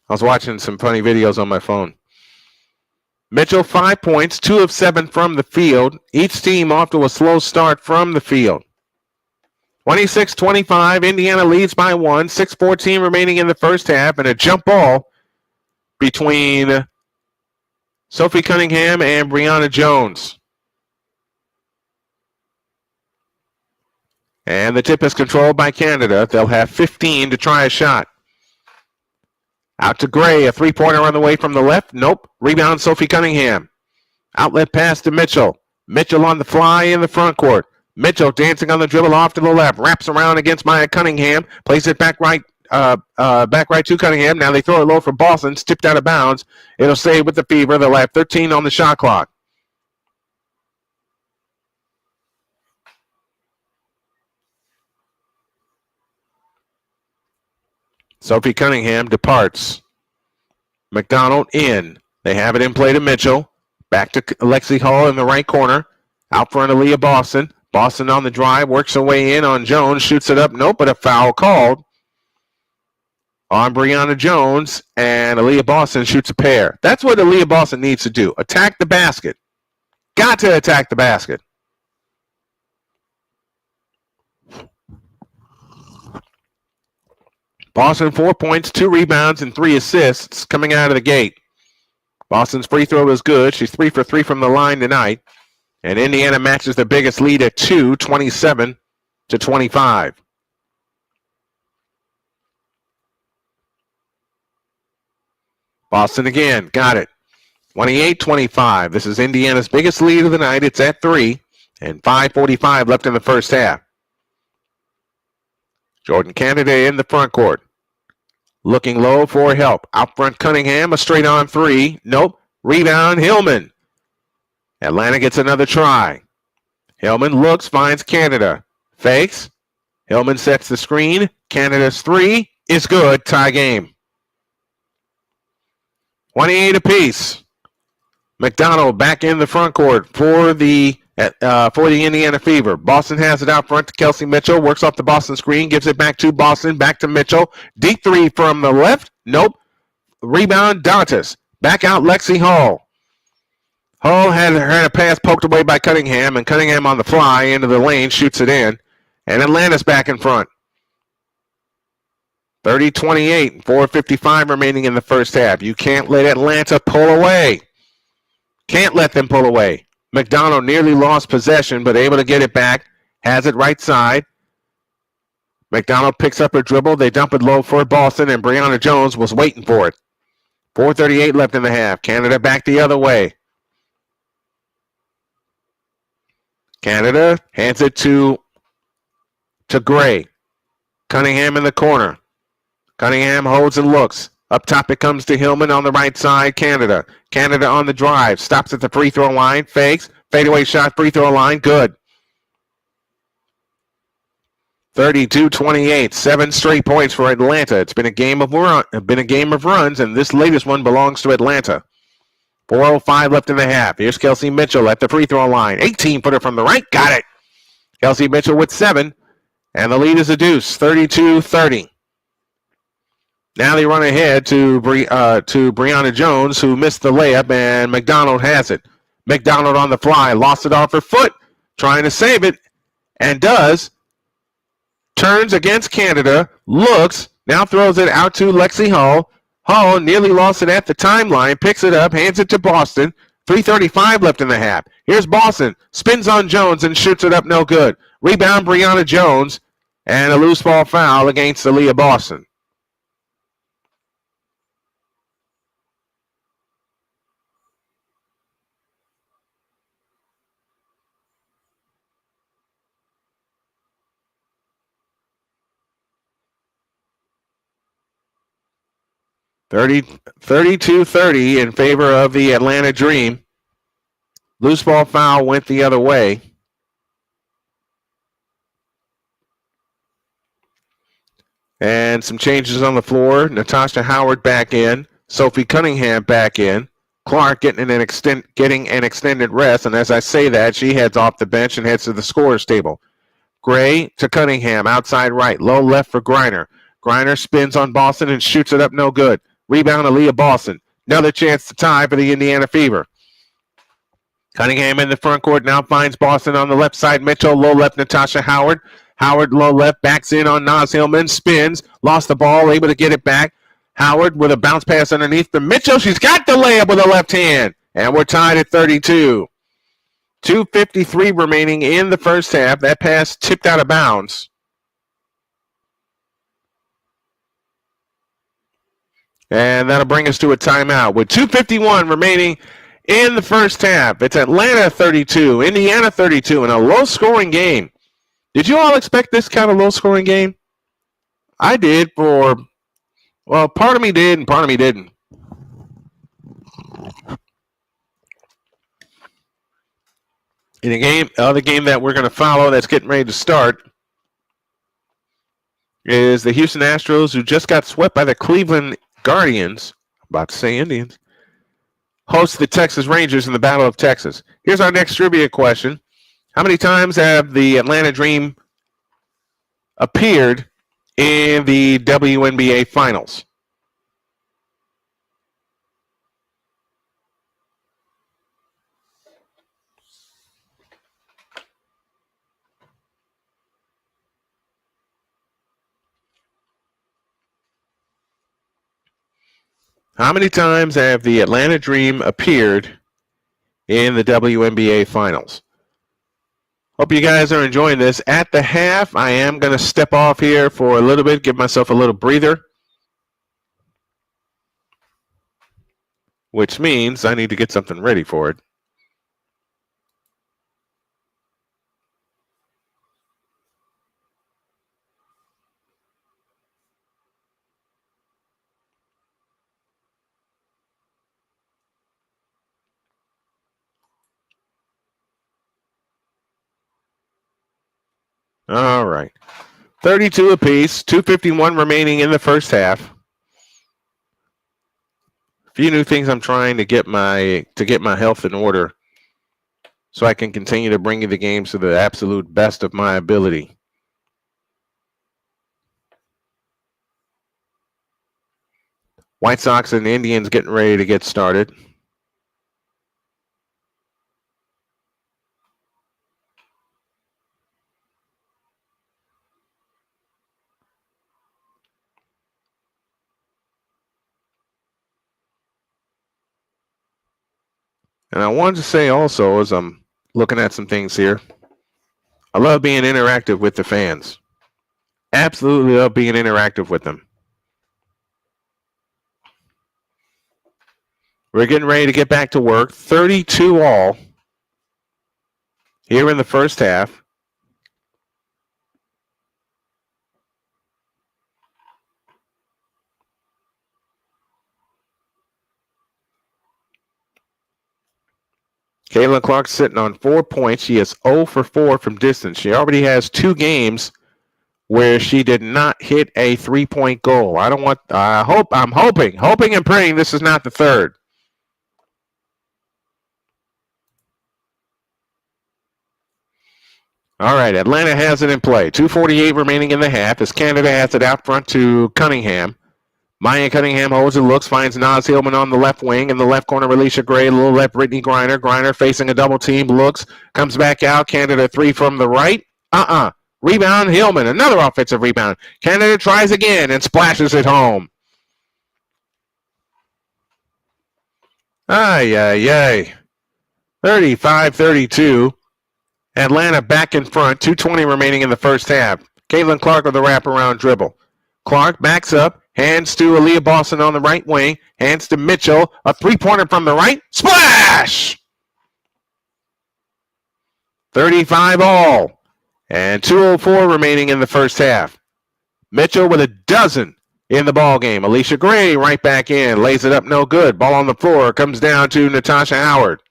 I was watching some funny videos on my phone. Mitchell, 5 points, 2 of 7 from the field. Each team off to a slow start from the field. 26-25, Indiana leads by 1. 6:14 remaining in the first half, and a jump ball between Sophie Cunningham and Brianna Jones. And the tip is controlled by Canada. They'll have 15 to try a shot. Out to Gray, a three-pointer on the way from the left. Nope. Rebound, Sophie Cunningham. Outlet pass to Mitchell. Mitchell on the fly in the front court. Mitchell dancing on the dribble off to the left. Wraps around against Maya Cunningham. Plays it back right to Cunningham. Now they throw it low for Boston. It's tipped out of bounds. It'll stay with the Fever. They'll have 13 on the shot clock. Sophie Cunningham departs. McDonald in. They have it in play to Mitchell. Back to Lexi Hall in the right corner. Out front, Aliyah Boston. Boston on the drive. Works her way in on Jones. Shoots it up. Nope, but a foul called on Brianna Jones. And Aliyah Boston shoots a pair. That's what Aliyah Boston needs to do. Attack the basket. Got to attack the basket. Boston 4 points, 2 rebounds, and 3 assists coming out of the gate. Boston's free throw is good. She's 3 for 3 from the line tonight. And Indiana matches their biggest lead at 2, 27-25. Boston again, got it. 28-25. This is Indiana's biggest lead of the night. It's at 3, and 5:45 left in the first half. Jordan Canada in the front court. Looking low for help. Out front, Cunningham, a straight-on 3. Nope. Rebound, Hillman. Atlanta gets another try. Hillman looks, finds Canada. Fakes. Hillman sets the screen. Canada's 3 is good. Tie game. 28 apiece. McDonald back in the front court for the Indiana Fever. Boston has it out front to Kelsey Mitchell. Works off the Boston screen. Gives it back to Boston. Back to Mitchell. Deep 3 from the left. Nope. Rebound, Dantas. Back out, Lexi Hall. Hall had a pass poked away by Cunningham, and Cunningham on the fly into the lane shoots it in. And Atlanta's back in front. 30-28. 4:55 remaining in the first half. You can't let Atlanta pull away. Can't let them pull away. McDonald nearly lost possession, but able to get it back. Has it right side. McDonald picks up her dribble. They dump it low for Boston, and Brianna Jones was waiting for it. 4:38 left in the half. Canada back the other way. Canada hands it to Gray. Cunningham in the corner. Cunningham holds and looks. Up top it comes to Hillman on the right side, Canada. Canada on the drive, stops at the free throw line, fakes, fadeaway shot, free throw line, good. 32-28, 7 straight points for Atlanta. It's been a game of runs, and this latest one belongs to Atlanta. 4:05 left in the half. Here's Kelsey Mitchell at the free throw line. 18-footer from the right, got it. Kelsey Mitchell with 7, and the lead is a deuce, 32-30. Now they run ahead to Brianna Jones, who missed the layup, and McDonald has it. McDonald on the fly, lost it off her foot, trying to save it, and does. Turns against Canada, looks, now throws it out to Lexi Hull. Hull nearly lost it at the timeline, picks it up, hands it to Boston. 3:35 left in the half. Here's Boston, spins on Jones and shoots it up, no good. Rebound Brianna Jones, and a loose ball foul against Aliyah Boston. $32-30 in favor of the Atlanta Dream. Loose ball foul went the other way. And some changes on the floor. Natasha Howard back in. Sophie Cunningham back in. Clark getting an extended rest. And as I say that, she heads off the bench and heads to the scorer's table. Gray to Cunningham, outside right. Low left for Griner. Griner spins on Boston and shoots it up, no good. Rebound Aliyah Boston. Another chance to tie for the Indiana Fever. Cunningham in the front court now finds Boston on the left side. Mitchell, low left, Natasha Howard. Howard, low left, backs in on Naz Hillman, spins, lost the ball, able to get it back. Howard with a bounce pass underneath for Mitchell. She's got the layup with the left hand. And we're tied at 32. 2:53 remaining in the first half. That pass tipped out of bounds. And that'll bring us to a timeout with 2:51 remaining in the first half. It's Atlanta 32, Indiana 32, in a low-scoring game. Did you all expect this kind of low-scoring game? I did part of me did and part of me didn't. In the other game that we're going to follow that's getting ready to start is the Houston Astros, who just got swept by the Cleveland Guardians, about to say Indians, host the Texas Rangers in the Battle of Texas. Here's our next trivia question. How many times have the Atlanta Dream appeared in the WNBA Finals? How many times have the Atlanta Dream appeared in the WNBA Finals? Hope you guys are enjoying this. At the half, I am going to step off here for a little bit, give myself a little breather, which means I need to get something ready for it. All right. 32 apiece, 2:51 remaining in the first half. A few new things I'm trying to get my health in order so I can continue to bring you the games to the absolute best of my ability. White Sox and Indians getting ready to get started. And I wanted to say also, as I'm looking at some things here, I love being interactive with the fans. Absolutely love being interactive with them. We're getting ready to get back to work. 32 all here in the first half. Caitlin Clark sitting on 4 points. She is 0 for 4 from distance. She already has 2 games where she did not hit a 3-point goal. I'm hoping and praying this is not the third. All right, Atlanta has it in play. 2:48 remaining in the half as Canada has it out front to Cunningham. Maya Cunningham holds it, looks, finds Naz Hillman on the left wing. In the left corner, Alicia Gray, a little left, Brittany Griner. Griner facing a double team, looks, comes back out. Canada 3 from the right. Rebound, Hillman, another offensive rebound. Canada tries again and splashes it home. 35-32. Atlanta back in front. 2:20 remaining in the first half. Caitlin Clark with the wraparound dribble. Clark backs up, hands to Aliyah Boston on the right wing, hands to Mitchell, a 3-pointer from the right. Splash! 35 all. And 2:04 remaining in the first half. Mitchell with a dozen in the ball game. Alicia Gray right back in, lays it up, no good. Ball on the floor, comes down to Natasha Howard.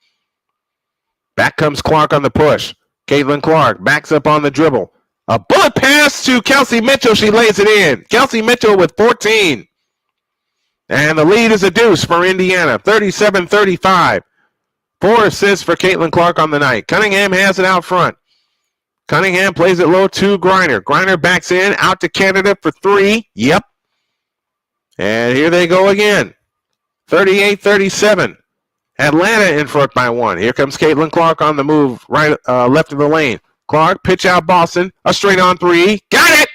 Back comes Clark on the push. Caitlin Clark backs up on the dribble. A bullet pass to Kelsey Mitchell. She lays it in. Kelsey Mitchell with 14. And the lead is a deuce for Indiana, 37-35. 4 assists for Caitlin Clark on the night. Cunningham has it out front. Cunningham plays it low to Griner. Griner backs in, out to Canada for 3. Yep. And here they go again. 38-37. Atlanta in front by 1. Here comes Caitlin Clark on the move, right, left of the lane. Clark, pitch out Boston, a straight on 3. Got it!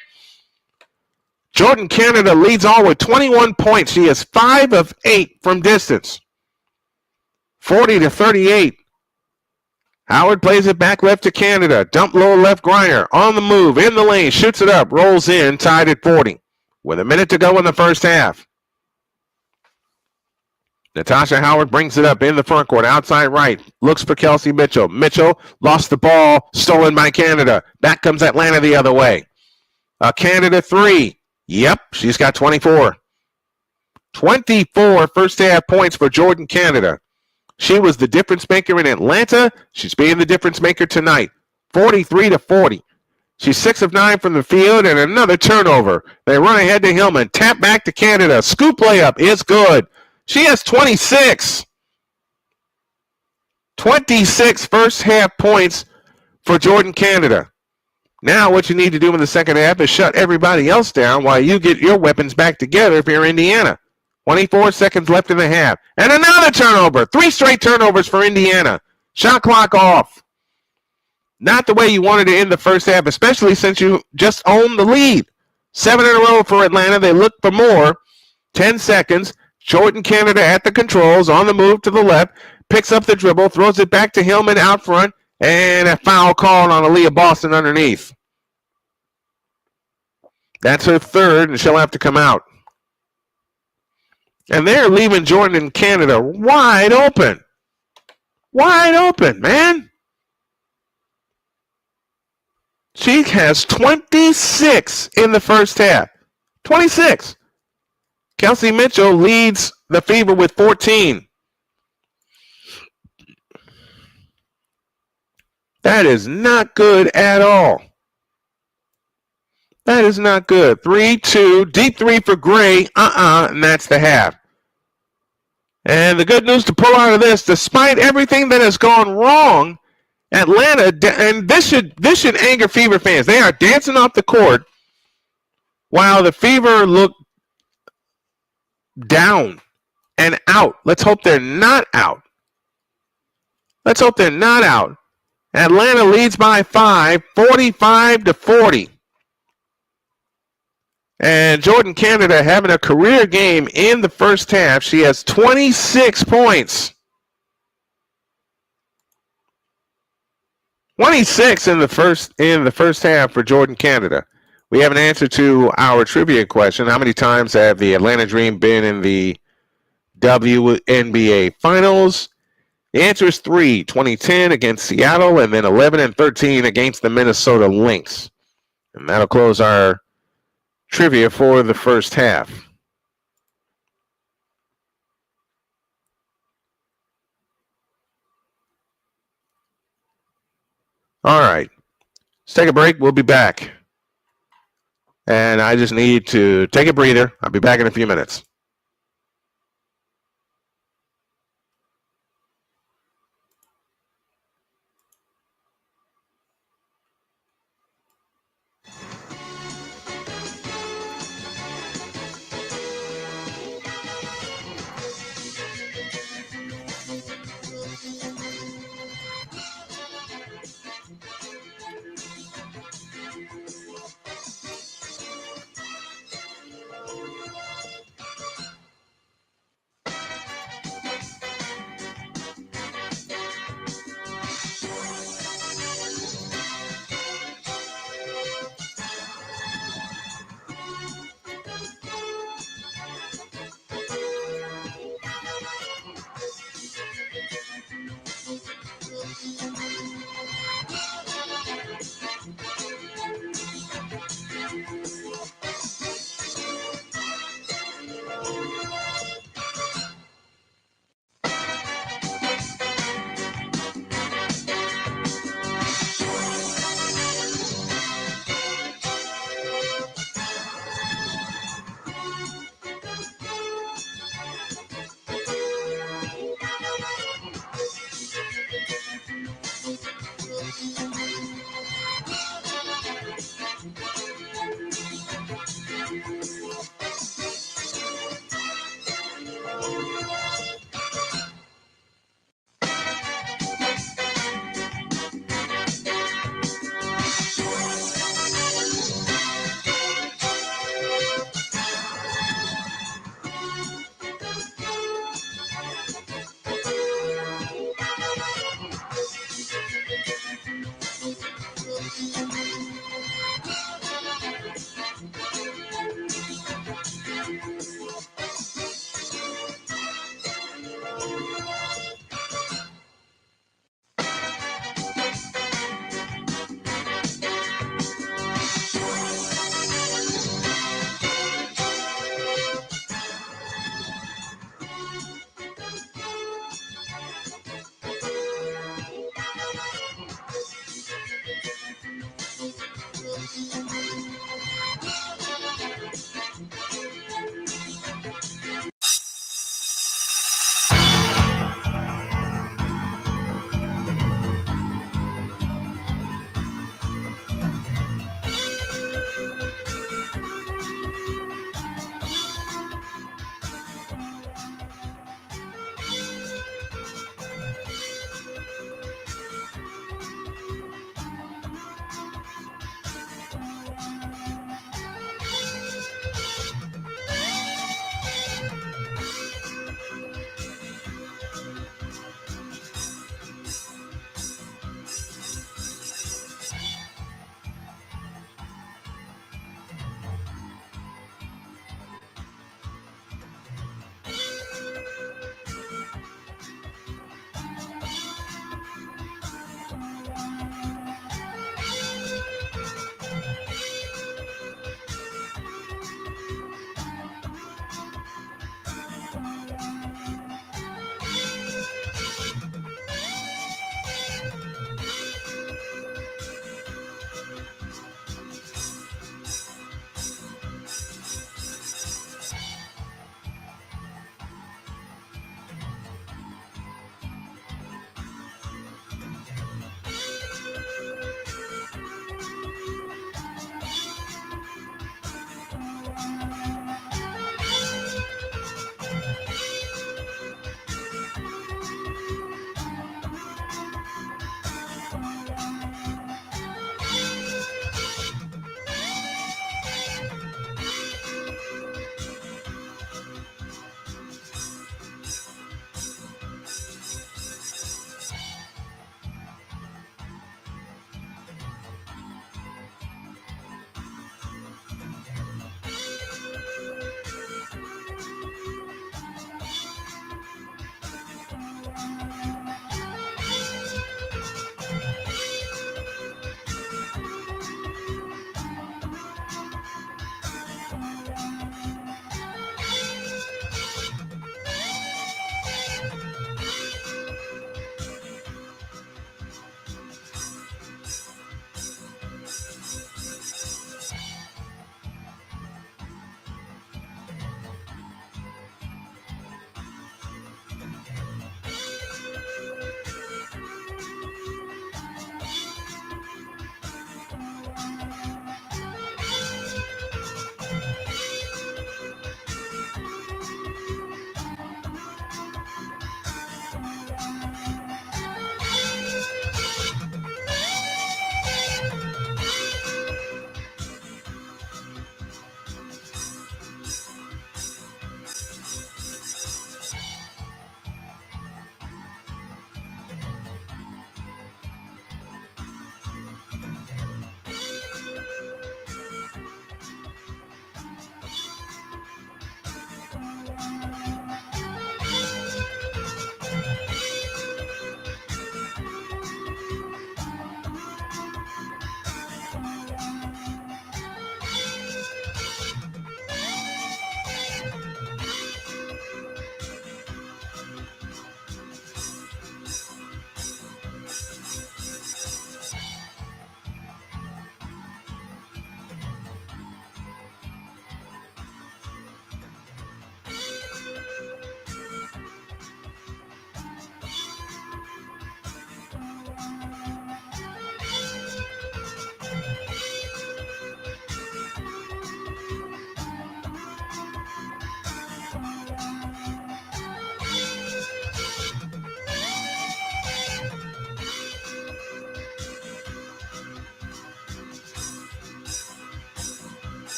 Jordan Canada leads all with 21 points. She is 5 of 8 from distance. 40-38. Howard plays it back left to Canada. Dump low left, Griner on the move, in the lane, shoots it up, rolls in, tied at 40. With a minute to go in the first half. Natasha Howard brings it up in the front court, outside right, looks for Kelsey Mitchell. Mitchell lost the ball, stolen by Canada. Back comes Atlanta the other way. Canada 3. Yep, she's got 24. 24 first half points for Jordan Canada. She was the difference maker in Atlanta. She's being the difference maker tonight. 43-40. She's 6 of 9 from the field and another turnover. They run ahead to Hillman. Tap back to Canada. Scoop layup is good. She has 26. 26 first half points for Jordan Canada. Now what you need to do in the second half is shut everybody else down while you get your weapons back together if you're Indiana. 24 seconds left in the half. And another turnover. 3 straight turnovers for Indiana. Shot clock off. Not the way you wanted to end the first half, especially since you just owned the lead. 7 in a row for Atlanta. They look for more. 10 seconds. Jordan Canada at the controls, on the move to the left, picks up the dribble, throws it back to Hillman out front, and a foul called on Aliyah Boston underneath. That's her third, and she'll have to come out. And they're leaving Jordan and Canada wide open. Wide open, man. She has 26 in the first half. 26. Kelsey Mitchell leads the Fever with 14. That is not good at all. That is not good. 3-2, deep 3 for Gray, and that's the half. And the good news to pull out of this, despite everything that has gone wrong, Atlanta, and this should anger Fever fans. They are dancing off the court while the Fever look down and out. Let's hope they're not out. Let's hope they're not out. Atlanta leads by 5, 45-40. And Jordan Canada having a career game in the first half. She has 26 points. 26 in the first half for Jordan Canada. We have an answer to our trivia question. How many times have the Atlanta Dream been in the WNBA Finals? The answer is 3, 2010 against Seattle, and then 11 and 13 against the Minnesota Lynx. And that'll close our trivia for the first half. All right. Let's take a break. We'll be back. And I just need to take a breather. I'll be back in a few minutes.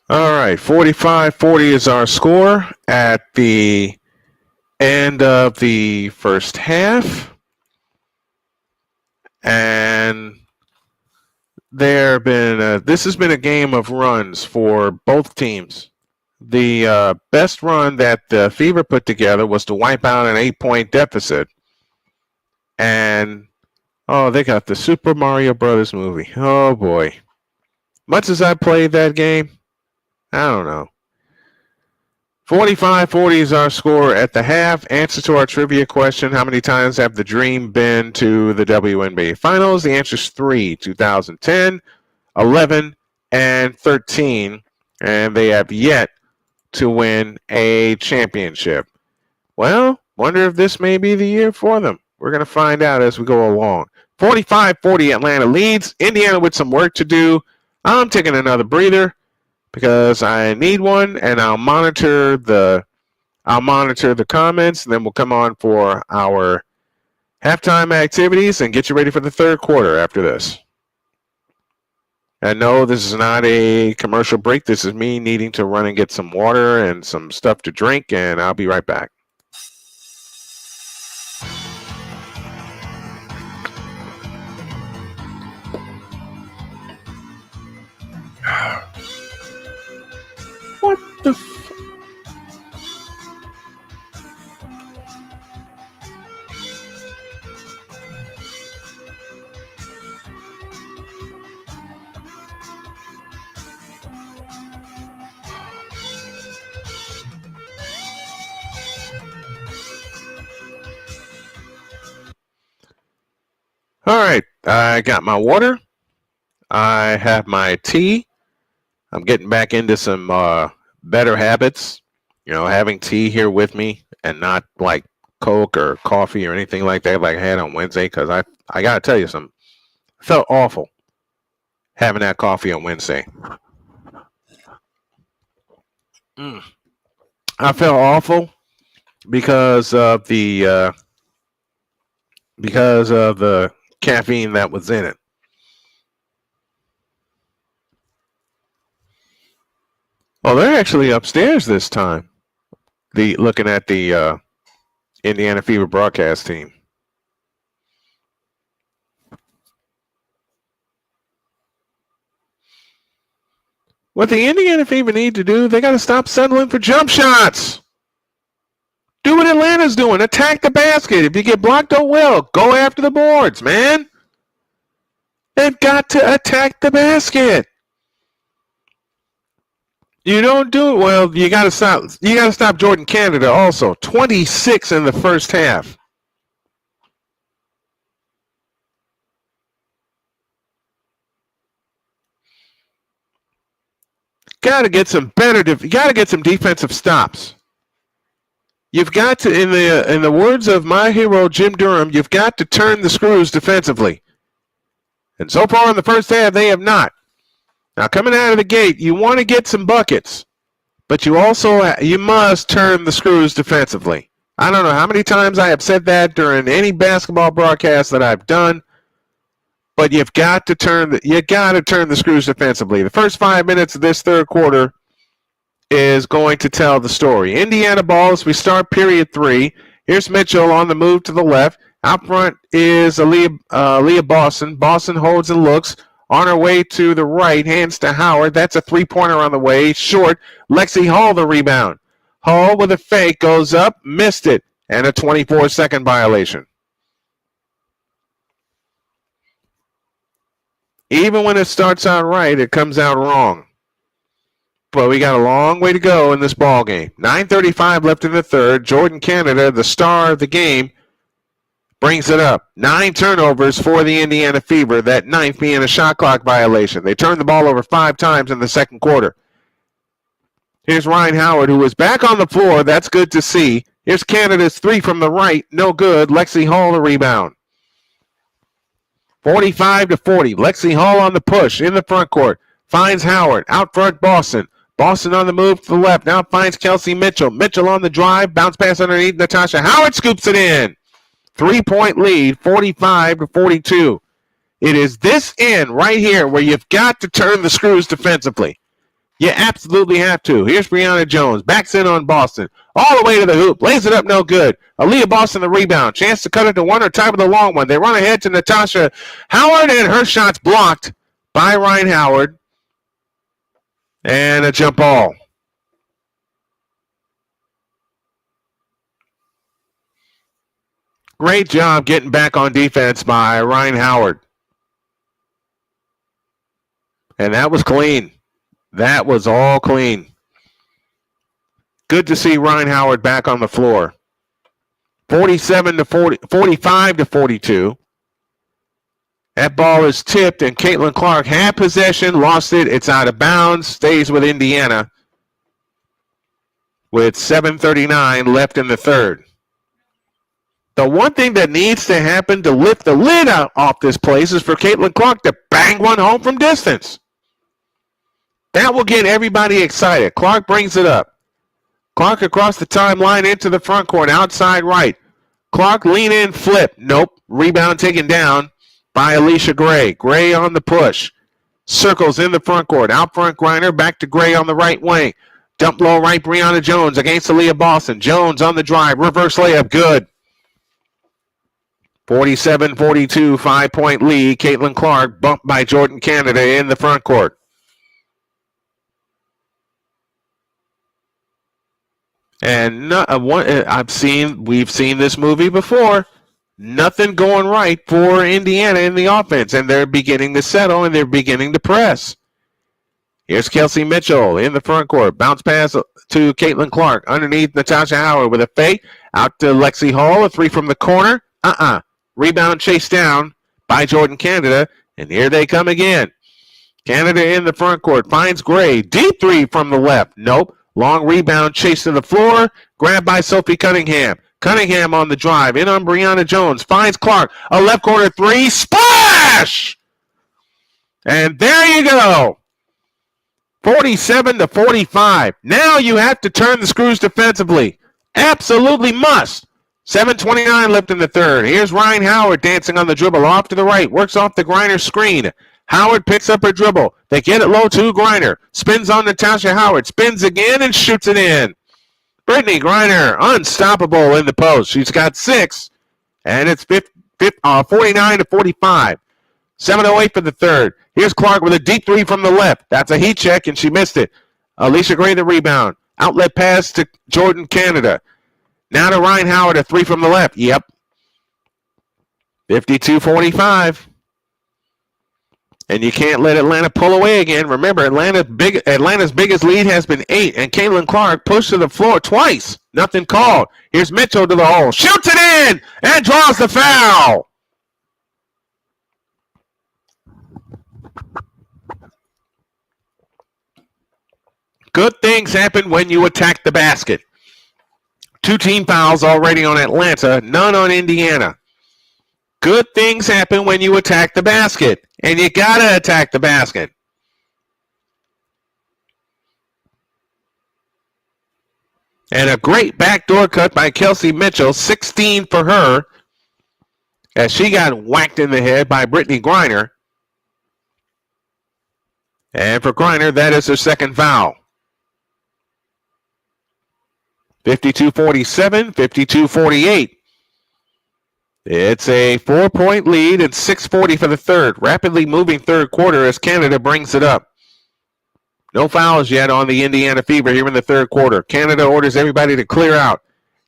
All right, 45-40 is our score at the end of the first half. And this has been a game of runs for both teams. The best run that the Fever put together was to wipe out an 8-point deficit. And, they got the Super Mario Brothers movie. Oh, boy. Much as I played that game, I don't know. 45-40 is our score at the half. Answer to our trivia question, how many times have the Dream been to the WNBA Finals? The answer is 3, 2010, 11, and 13. And they have yet to win a championship. Well, wonder if this may be the year for them. We're going to find out as we go along. 45-40, Atlanta leads. Indiana with some work to do. I'm taking another breather because I need one, and I'll monitor the comments, and then we'll come on for our halftime activities and get you ready for the third quarter after this. And no, this is not a commercial break. This is me needing to run and get some water and some stuff to drink, and I'll be right back. What the All right, I got my water. I have my tea. I'm getting back into some better habits, having tea here with me and not like Coke or coffee or anything like that like I had on Wednesday, because I got to tell you something. I felt awful having that coffee on Wednesday. I felt awful because of the caffeine that was in it. Oh, they're actually upstairs this time. Looking at the Indiana Fever broadcast team. What the Indiana Fever need to do, they got to stop settling for jump shots. Do what Atlanta's doing. Attack the basket. If you get blocked, oh well. Go after the boards, man. They've got to attack the basket. You don't do it well, you got to stop. You got to stop Jordan Canada also. 26 in the first half. Got to get some you got to get some defensive stops. You've got to, in the words of my hero Jim Durham, you've got to turn the screws defensively. And so far in the first half, they have not. Now, coming out of the gate, you want to get some buckets, but you must turn the screws defensively. I don't know how many times I have said that during any basketball broadcast that I've done, but you've got to turn the screws defensively. The first 5 minutes of this third quarter is going to tell the story. Indiana ball as we start period 3. Here's Mitchell on the move to the left. Out front is Aliyah Boston. Boston holds and looks. On her way to the right, hands to Howard. That's a three-pointer on the way. Short. Lexi Hall the rebound. Hall with a fake goes up, missed it, and a 24-second violation. Even when it starts out right, it comes out wrong. But we got a long way to go in this ball game. 9:35 left in the third. Jordan Canada, the star of the game, brings it up. 9 turnovers for the Indiana Fever, that 9th being a shot clock violation. They turned the ball over 5 times in the second quarter. Here's Ryan Howard, who is back on the floor. That's good to see. Here's Canada's 3 from the right. No good. Lexi Hall the rebound. 45-40. Lexi Hall on the push in the front court. Finds Howard. Out front, Boston. Boston on the move to the left. Now finds Kelsey Mitchell. Mitchell on the drive. Bounce pass underneath. Natasha Howard scoops it in. 3-point lead, 45-42. It is this end right here where you've got to turn the screws defensively. You absolutely have to. Here's Brianna Jones. Backs in on Boston. All the way to the hoop. Lays it up, no good. Aliyah Boston the rebound. Chance to cut it to one or tie with the long one. They run ahead to Natasha Howard, and her shot's blocked by Ryan Howard. And a jump ball. Great job getting back on defense by Ryan Howard. And that was clean. That was all clean. Good to see Ryan Howard back on the floor. 45 to 42. That ball is tipped, and Caitlin Clark had possession, lost it. It's out of bounds, stays with Indiana with 7:39 left in the third. The one thing that needs to happen to lift the lid off this place is for Caitlin Clark to bang one home from distance. That will get everybody excited. Clark brings it up. Clark across the timeline into the front court, outside right. Clark lean in, flip. Nope. Rebound taken down by Alicia Gray. Gray on the push. Circles in the front court. Out front Griner. Back to Gray on the right wing. Dump low right, Brianna Jones against Aliyah Boston. Jones on the drive. Reverse layup. Good. 47-42, 5-point lead. Caitlin Clark bumped by Jordan Canada in the front court. And we've seen this movie before. Nothing going right for Indiana in the offense, and they're beginning to settle and they're beginning to press. Here's Kelsey Mitchell in the front court. Bounce pass to Caitlin Clark underneath Natasha Howard with a fake. Out to Lexi Hall, a three from the corner. Rebound chased down by Jordan Canada, and here they come again. Canada in the front court finds Gray. Deep three from the left. Nope. Long rebound chased to the floor. Grabbed by Sophie Cunningham. Cunningham on the drive. In on Brianna Jones. Finds Clark. A left corner three. Splash! And there you go. 47-45. Now you have to turn the screws defensively. Absolutely must. 7:29 left in the third. Here's Ryan Howard dancing on the dribble. Off to the right. Works off the Griner screen. Howard picks up her dribble. They get it low to Griner. Spins on Natasha Howard. Spins again and shoots it in. Brittany Griner, unstoppable in the post. She's got 6, and it's 49-45. 7:08 for the third. Here's Clark with a deep three from the left. That's a heat check, and she missed it. Alicia Gray the rebound. Outlet pass to Jordan Canada. Now to Ryan Howard, a three from the left. Yep. 52-45. And you can't let Atlanta pull away again. Remember, Atlanta's biggest lead has been 8, and Caitlin Clark pushed to the floor twice. Nothing called. Here's Mitchell to the hole. Shoots it in and draws the foul. Good things happen when you attack the basket. 2 team fouls already on Atlanta, none on Indiana. Good things happen when you attack the basket, and you got to attack the basket. And a great backdoor cut by Kelsey Mitchell, 16 for her, as she got whacked in the head by Brittany Griner. And for Griner, that is her second foul. 52-47, 52-48. It's a 4-point lead and 6:40 for the third. Rapidly moving third quarter as Canada brings it up. No fouls yet on the Indiana Fever here in the third quarter. Canada orders everybody to clear out.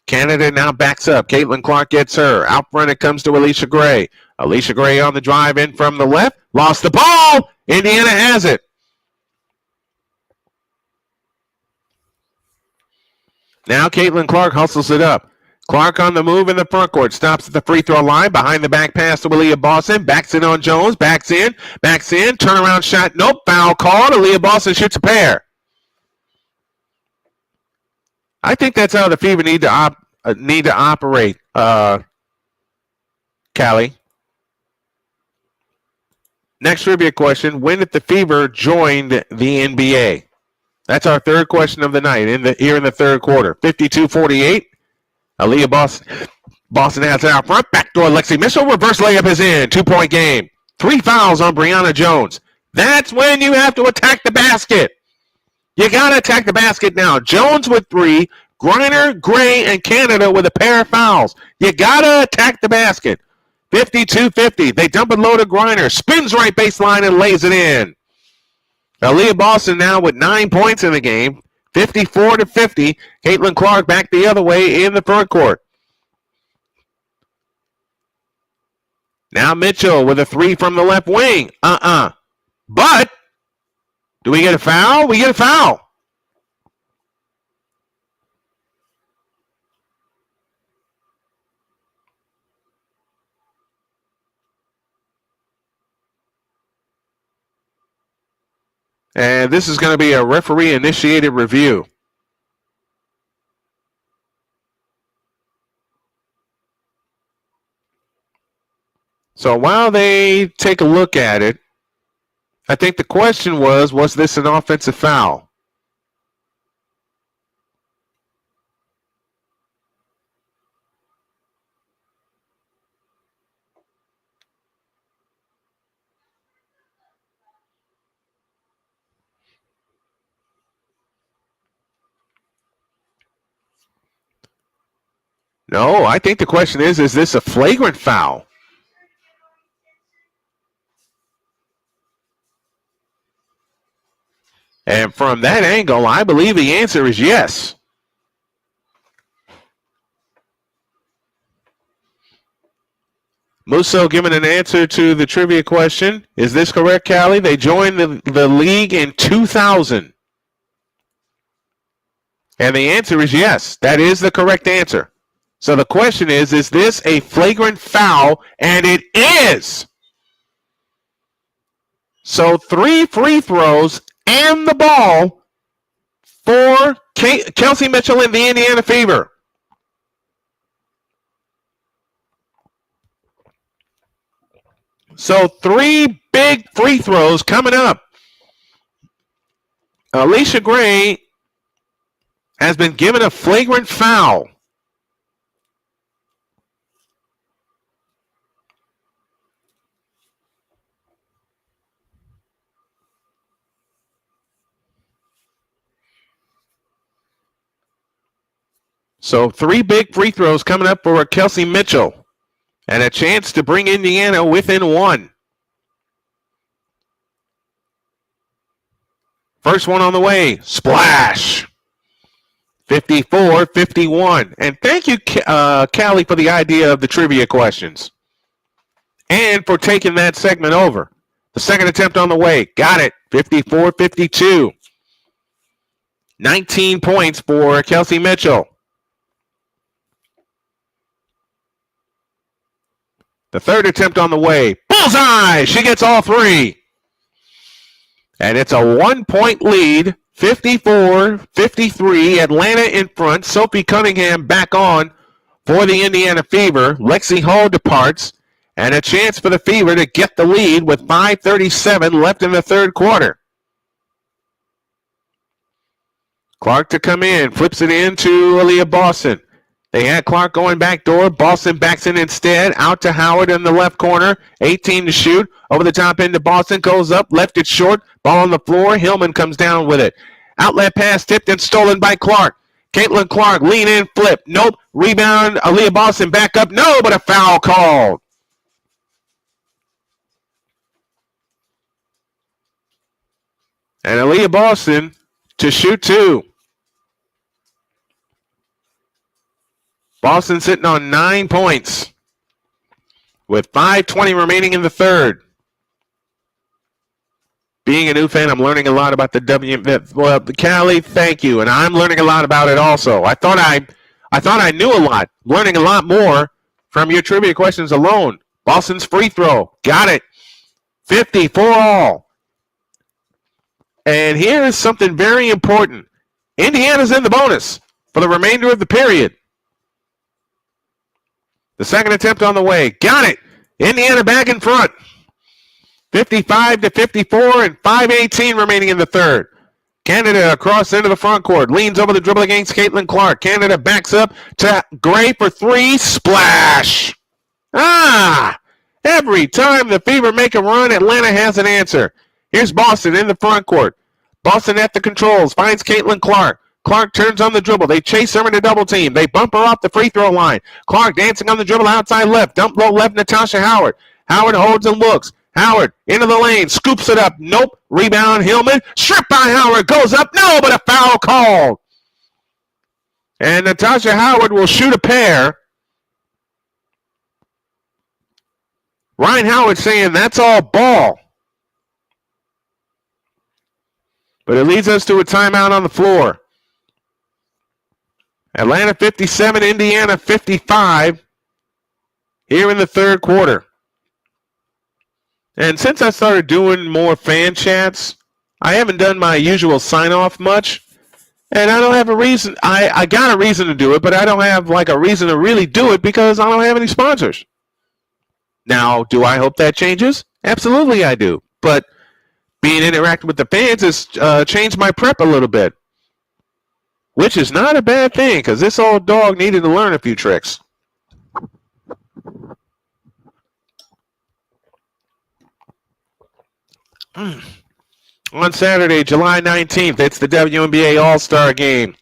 Canada now backs up. Caitlin Clark gets her. Out front it comes to Alicia Gray. Alicia Gray on the drive in from the left. Lost the ball. Indiana has it. Now Caitlin Clark hustles it up. Clark on the move in the front court. Stops at the free throw line. Behind the back pass to Aliyah Boston. Backs in on Jones. Backs in. Turnaround shot. Nope. Foul called. Aliyah Boston shoots a pair. I think that's how the Fever need to operate, Callie. Next trivia question. When did the Fever join the NBA? That's our third question of the night here in the third quarter. 52-48. Aliyah Boston has it out front. Backdoor Lexi Mitchell. Reverse layup is in. 2-point game. 3 fouls on Brianna Jones. That's when you have to attack the basket. You got to attack the basket now. Jones with 3, Griner, Gray, and Canada with a pair of fouls. You got to attack the basket. 52-50. They dump it low to Griner. Spins right baseline and lays it in. Aliyah Boston now with 9 points in the game. 54-50. Caitlin Clark back the other way in the front court. Now Mitchell with a 3 from the left wing. But do we get a foul? We get a foul. And this is going to be a referee-initiated review. So while they take a look at it, I think the question was this an offensive foul? No, I think the question is this a flagrant foul? And from that angle, I believe the answer is yes. Musso giving an answer to the trivia question. Is this correct, Callie? They joined the league in 2000. And the answer is yes. That is the correct answer. So the question is this a flagrant foul? And it is. So 3 free throws and the ball for Kelsey Mitchell and the Indiana Fever. So 3 big free throws coming up. Alicia Gray has been given a flagrant foul. So 3 big free throws coming up for Kelsey Mitchell. And a chance to bring Indiana within 1. First one on the way. Splash. 54-51. And thank you, Callie, for the idea of the trivia questions. And for taking that segment over. The second attempt on the way. Got it. 54-52. 19 points for Kelsey Mitchell. The third attempt on the way. Bullseye! She gets all 3. And it's a 1-point lead. 54-53. Atlanta in front. Sophie Cunningham back on for the Indiana Fever. Lexi Hall departs. And a chance for the Fever to get the lead with 5:37 left in the third quarter. Clark to come in. Flips it in to Aliyah Boston. They had Clark going back door. Boston backs in instead. Out to Howard in the left corner. 18 to shoot. Over the top end to Boston. Goes up. Left it short. Ball on the floor. Hillman comes down with it. Outlet pass tipped and stolen by Clark. Caitlin Clark lean in. Flip. Nope. Rebound. Aliyah Boston back up. No, but a foul called. And Aliyah Boston to shoot 2. Boston sitting on 9 points with 5:20 remaining in the third. Being a new fan, I'm learning a lot about the Well, Callie, thank you, and I'm learning a lot about it also. I thought I knew a lot, learning a lot more from your trivia questions alone. Boston's free throw, got it. 54 all. And here is something very important. Indiana's in the bonus for the remainder of the period. The second attempt on the way. Got it. Indiana back in front. 55-54 and 5:18 remaining in the third. Canada across into the front court. Leans over the dribble against Caitlin Clark. Canada backs up to Gray for 3. Splash. Every time the Fever make a run, Atlanta has an answer. Here's Boston in the front court. Boston at the controls, finds Caitlin Clark. Clark turns on the dribble. They chase her in a double team. They bump her off the free throw line. Clark dancing on the dribble outside left. Dump low left, Natasha Howard. Howard holds and looks. Howard into the lane, scoops it up. Nope. Rebound, Hillman. Stripped by Howard. Goes up. No, but a foul called. And Natasha Howard will shoot a pair. Ryan Howard saying that's all ball. But it leads us to a timeout on the floor. Atlanta 57, Indiana 55 here in the third quarter. And since I started doing more fan chats, I haven't done my usual sign-off much. And I don't have a reason. I got a reason to do it, but I don't have like a reason to really do it because I don't have any sponsors. Now, do I hope that changes? Absolutely I do. But being interactive with the fans has changed my prep a little bit, which is not a bad thing because this old dog needed to learn a few tricks. On Saturday, July 19th, it's the WNBA All-Star Game.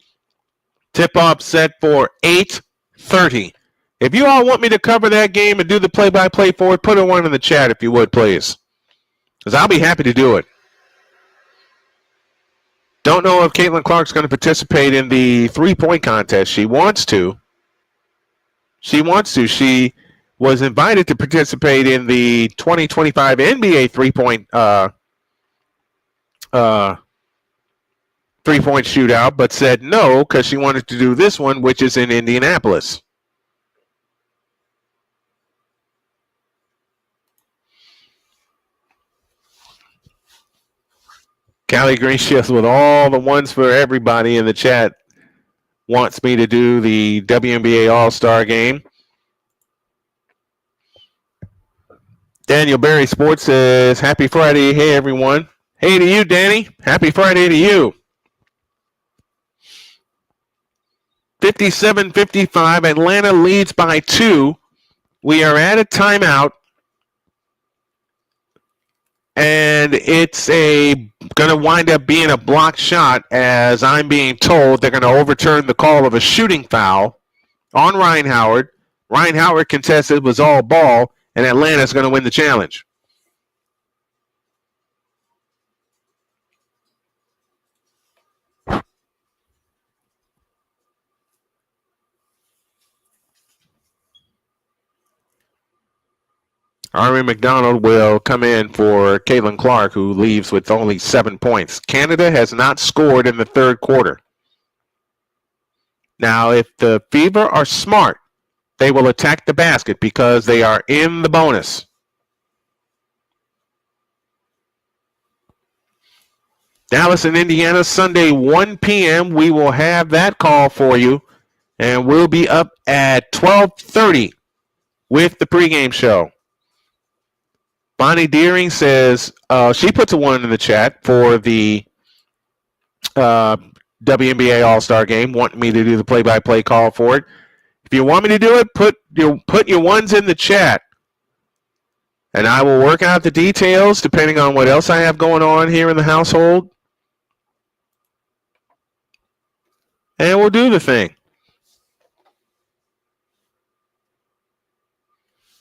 Tip-off set for 8:30. If you all want me to cover that game and do the play-by-play for it, put a one in the chat if you would, please. Because I'll be happy to do it. Don't know if Caitlin Clark's going to participate in the three-point contest. She wants to. She was invited to participate in the 2025 NBA three-point shootout, but said no because she wanted to do this one, which is in Indianapolis. Callie Greenshields with all the ones for everybody in the chat wants me to do the WNBA All-Star Game. Daniel Berry Sports says, happy Friday. Hey, everyone. Hey to you, Danny. Happy Friday to you. 57-55. Atlanta leads by 2. We are at a timeout. And it's going to wind up being a blocked shot, as I'm being told they're going to overturn the call of a shooting foul on Ryan Howard. Ryan Howard contested, was all ball, and Atlanta's going to win the challenge. Ari McDonald will come in for Caitlin Clark, who leaves with only 7 points. Canada has not scored in the third quarter. Now, if the Fever are smart, they will attack the basket because they are in the bonus. Dallas and Indiana, Sunday, 1 p.m. We will have that call for you, and we'll be up at 12:30 with the pregame show. Bonnie Deering says she puts a one in the chat for the WNBA All-Star Game, wanting me to do the play-by-play call for it. If you want me to do it, put your ones in the chat, and I will work out the details depending on what else I have going on here in the household, and we'll do the thing.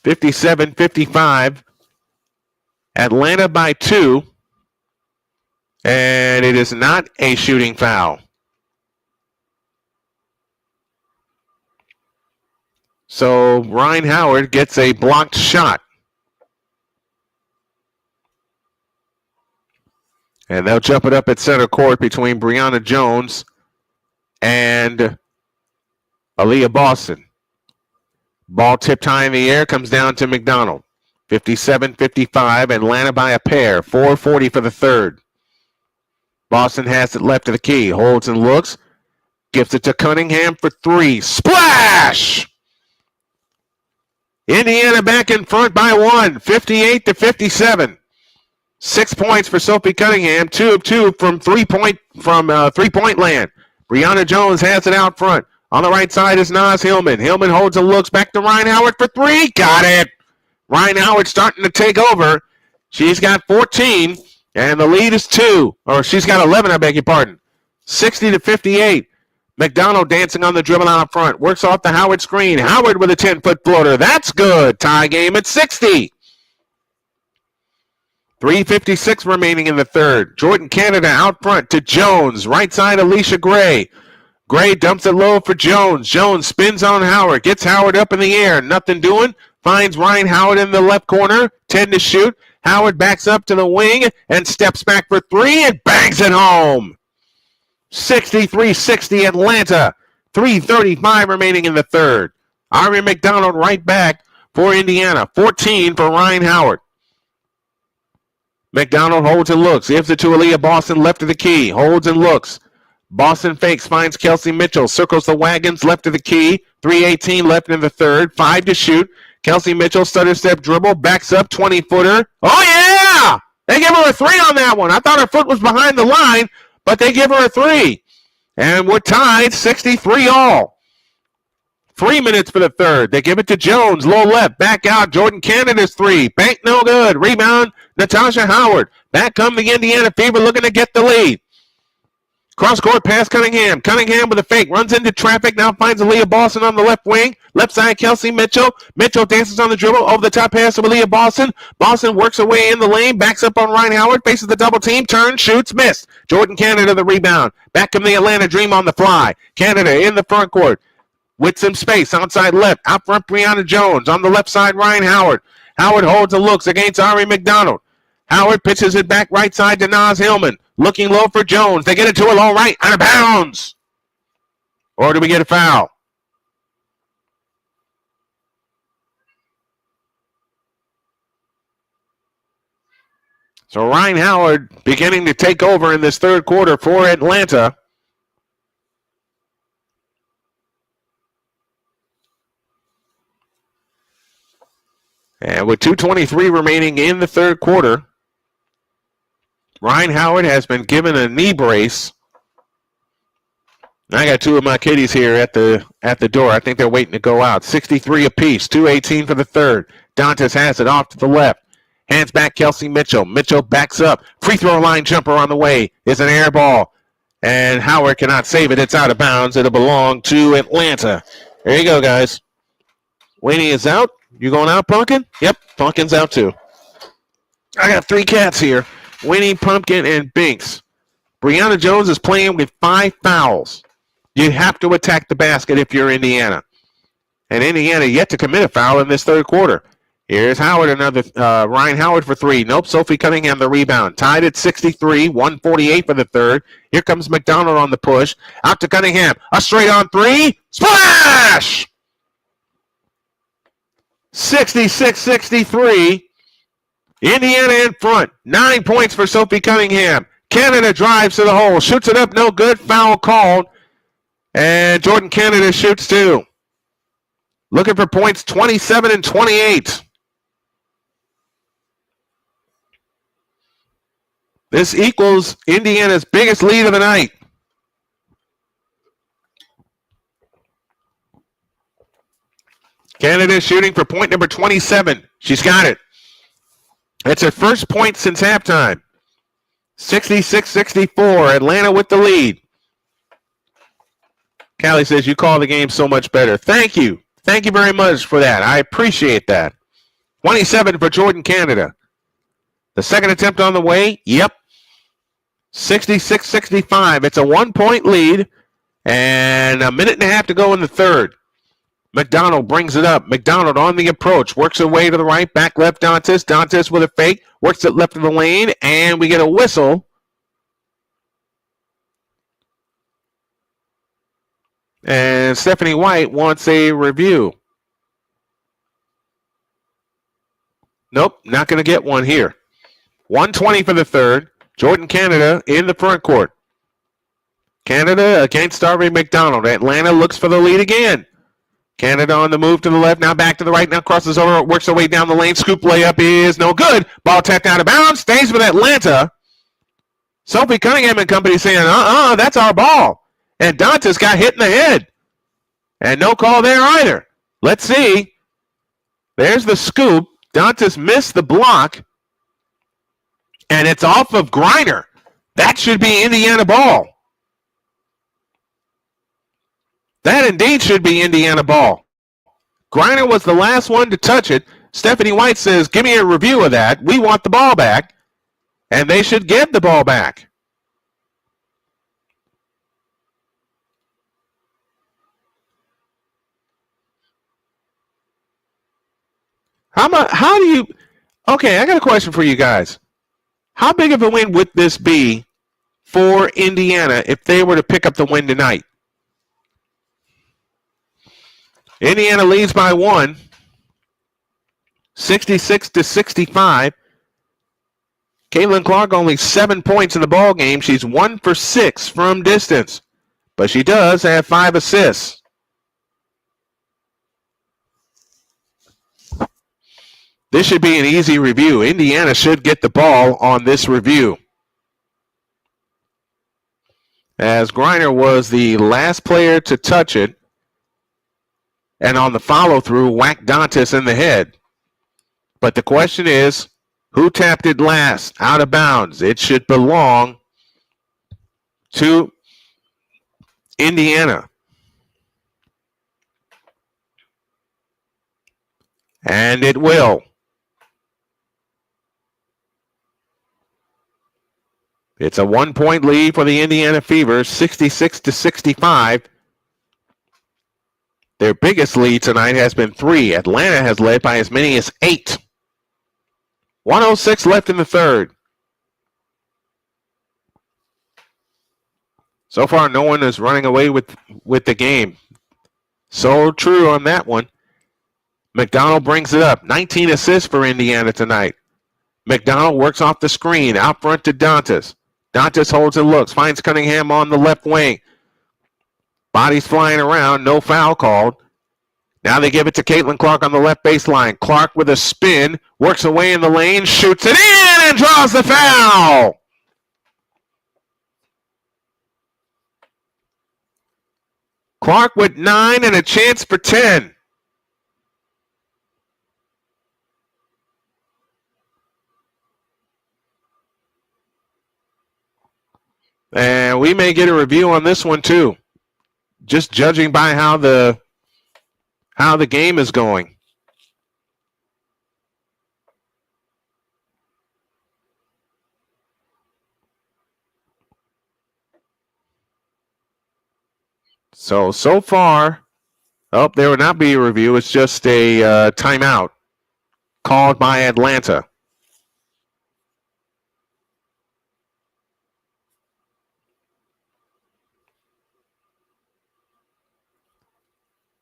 57-55. Atlanta by 2, and it is not a shooting foul. So Ryan Howard gets a blocked shot. And they'll jump it up at center court between Brianna Jones and Aliyah Boston. Ball tipped high in the air, comes down to McDonald. 57-55, Atlanta by a pair. 4:40 for the third. Boston has it left of the key. Holds and looks. Gives it to Cunningham for 3. Splash! Indiana back in front by 1. 58-57. 6 points for Sophie Cunningham. 2 of 2 from three-point land. Brianna Jones has it out front. On the right side is Naz Hillman. Hillman holds and looks back to Ryan Howard for 3. Got it! Ryan Howard starting to take over. She's got 14, And the lead is 2. Or she's got 11, I beg your pardon. 60-58. McDonald dancing on the dribble out front. Works off the Howard screen. Howard with a 10-foot floater. That's good. Tie game at 60. 3:56 remaining in the third. Jordan Canada out front to Jones. Right side, Alicia Gray. Gray dumps it low for Jones. Jones spins on Howard. Gets Howard up in the air. Nothing doing. Finds Ryan Howard in the left corner. 10 to shoot. Howard backs up to the wing and steps back for 3 and bangs it home. 63-60 Atlanta. 3:35 remaining in the third. Ari McDonald right back for Indiana. 14 for Ryan Howard. McDonald holds and looks. Gives it to Aliyah Boston left of the key. Holds and looks. Boston fakes. Finds Kelsey Mitchell. Circles the wagons left of the key. 3:18 left in the third. 5 to shoot. Kelsey Mitchell stutter step dribble. Backs up. 20-footer. Oh, yeah! They give her a 3 on that one. I thought her foot was behind the line, but they give her a 3. And we're tied 63 all. 3 minutes for the third. They give it to Jones. Low left. Back out. Jordan Canada's 3. Bank no good. Rebound. Natasha Howard. Back come the Indiana Fever looking to get the lead. Cross-court pass Cunningham. Cunningham with a fake. Runs into traffic. Now finds Aliyah Boston on the left wing. Left side, Kelsey Mitchell. Mitchell dances on the dribble. Over the top pass to Aliyah Boston. Boston works away in the lane. Backs up on Ryan Howard. Faces the double team. Turns, shoots, missed. Jordan Canada the rebound. Back come the Atlanta Dream on the fly. Canada in the front court. With some space. Outside left. Out front, Brianna Jones. On the left side, Ryan Howard. Howard holds and looks against Ari McDonald. Howard pitches it back right side to Naz Hillman. Looking low for Jones. They get it to her low right. Out of bounds. Or do we get a foul? So Ryan Howard beginning to take over in this third quarter for Atlanta. And with 2:23 remaining in the third quarter, Ryan Howard has been given a knee brace. I got 2 of my kiddies here at the door. I think they're waiting to go out. 63 apiece. 2:18 for the third. Dantes has it off to the left. Hands back Kelsey Mitchell. Mitchell backs up. Free throw line jumper on the way. It's an air ball. And Howard cannot save it. It's out of bounds. It'll belong to Atlanta. There you go, guys. Wayne is out. You going out, Pumpkin? Yep, Pumpkin's out too. I got 3 cats here. Winnie, Pumpkin, and Binks. Brianna Jones is playing with 5 fouls. You have to attack the basket if you're Indiana. And Indiana yet to commit a foul in this third quarter. Here's Howard, another Ryan Howard for 3. Nope, Sophie Cunningham the rebound. Tied at 63, 1:48 for the third. Here comes McDonald on the push. Out to Cunningham. A straight on 3. Splash! 66-63. Indiana in front. 9 points for Sophie Cunningham. Canada drives to the hole. Shoots it up. No good. Foul called. And Jordan Canada shoots 2. Looking for points 27 and 28. This equals Indiana's biggest lead of the night. Canada shooting for point number 27. She's got it. That's her first point since halftime. 66-64. Atlanta with the lead. Callie says, you call the game so much better. Thank you. Thank you very much for that. I appreciate that. 27 for Jordan Canada. The second attempt on the way. Yep. 66-65. It's a 1-point lead. And a minute and a half to go in the third. McDonald brings it up. McDonald on the approach. Works her way to the right. Back left Dantes. Dantes with a fake. Works it left of the lane. And we get a whistle. And Stephanie White wants a review. Nope, not going to get one here. 1:20 for the third. Jordan Canada in the front court. Canada against Darby McDonald. Atlanta looks for the lead again. Canada on the move to the left, now back to the right, now crosses over, works her way down the lane. Scoop layup is no good. Ball tapped out of bounds, stays with Atlanta. Sophie Cunningham and company saying, that's our ball. And Dantes got hit in the head. And no call there either. Let's see. There's the scoop. Dantes missed the block. And it's off of Griner. That should be Indiana ball. That indeed should be Indiana ball. Griner was the last one to touch it. Stephanie White says, give me a review of that. We want the ball back. And they should get the ball back. How do you, okay, I got a question for you guys. How big of a win would this be for Indiana if they were to pick up the win tonight? Indiana leads by 1, 66-65. Caitlin Clark only 7 points in the ball game. She's 1 for 6 from distance, but she does have 5 assists. This should be an easy review. Indiana should get the ball on this review, as Griner was the last player to touch it, and on the follow-through, whacked Dantas in the head. But the question is, who tapped it last? Out of bounds. It should belong to Indiana. And it will. It's a 1-point lead for the Indiana Fever, 66-65. Their biggest lead tonight has been 3. Atlanta has led by as many as 8. 1:06 left in the third. So far, no one is running away with the game. So true on that one. McDonald brings it up. 19 assists for Indiana tonight. McDonald works off the screen, out front to Dantas. Dantas holds and looks, finds Cunningham on the left wing. Bodies flying around, no foul called. Now they give it to Caitlin Clark on the left baseline. Clark with a spin, works away in the lane, shoots it in, and draws the foul. Clark with 9 and a chance for 10. And we may get a review on this one too, just judging by how the game is going. So far, there will not be a review. It's just a timeout called by Atlanta.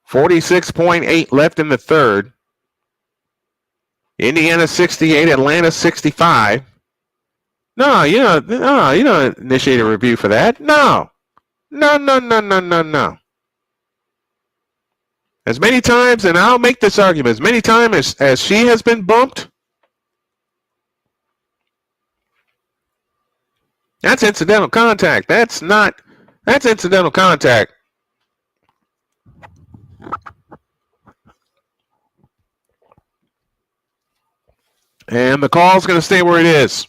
.8 left in the third. Indiana 68, Atlanta 65. No, you don't initiate a review for that. No. As many times, and I'll make this argument, as many times as she has been bumped, that's incidental contact. That's incidental contact. And the call's going to stay where it is.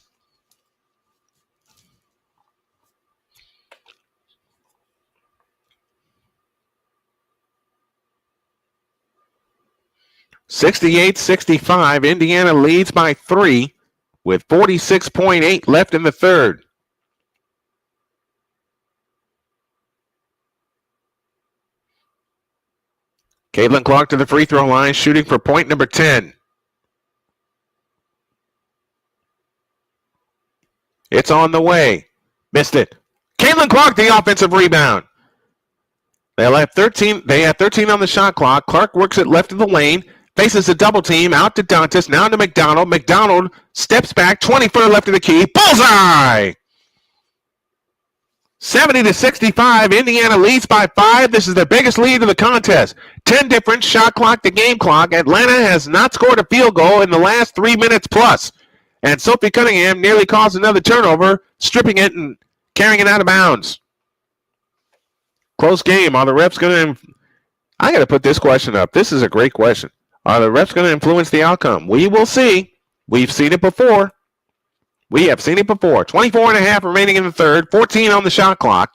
.65. Indiana leads by 3 with 46.8 left in the third. Caitlin Clark to the free throw line, shooting for point number 10. It's on the way. Missed it. Caitlin Clark, the offensive rebound. They have 13 on the shot clock. Clark works it left of the lane. Faces a double team. Out to Dantas. Now to McDonald. McDonald steps back. 20-footer left of the key. Bullseye! 70-65. Indiana leads by 5. This is their biggest lead of the contest. 10 difference, shot clock to game clock. Atlanta has not scored a field goal in the last 3 minutes plus. And Sophie Cunningham nearly caused another turnover, stripping it and carrying it out of bounds. Close game. Are the refs going to... I got to put this question up. This is a great question. Are the refs going to influence the outcome? We will see. We've seen it before. We have seen it before. 24.5 remaining in the third, 14 on the shot clock.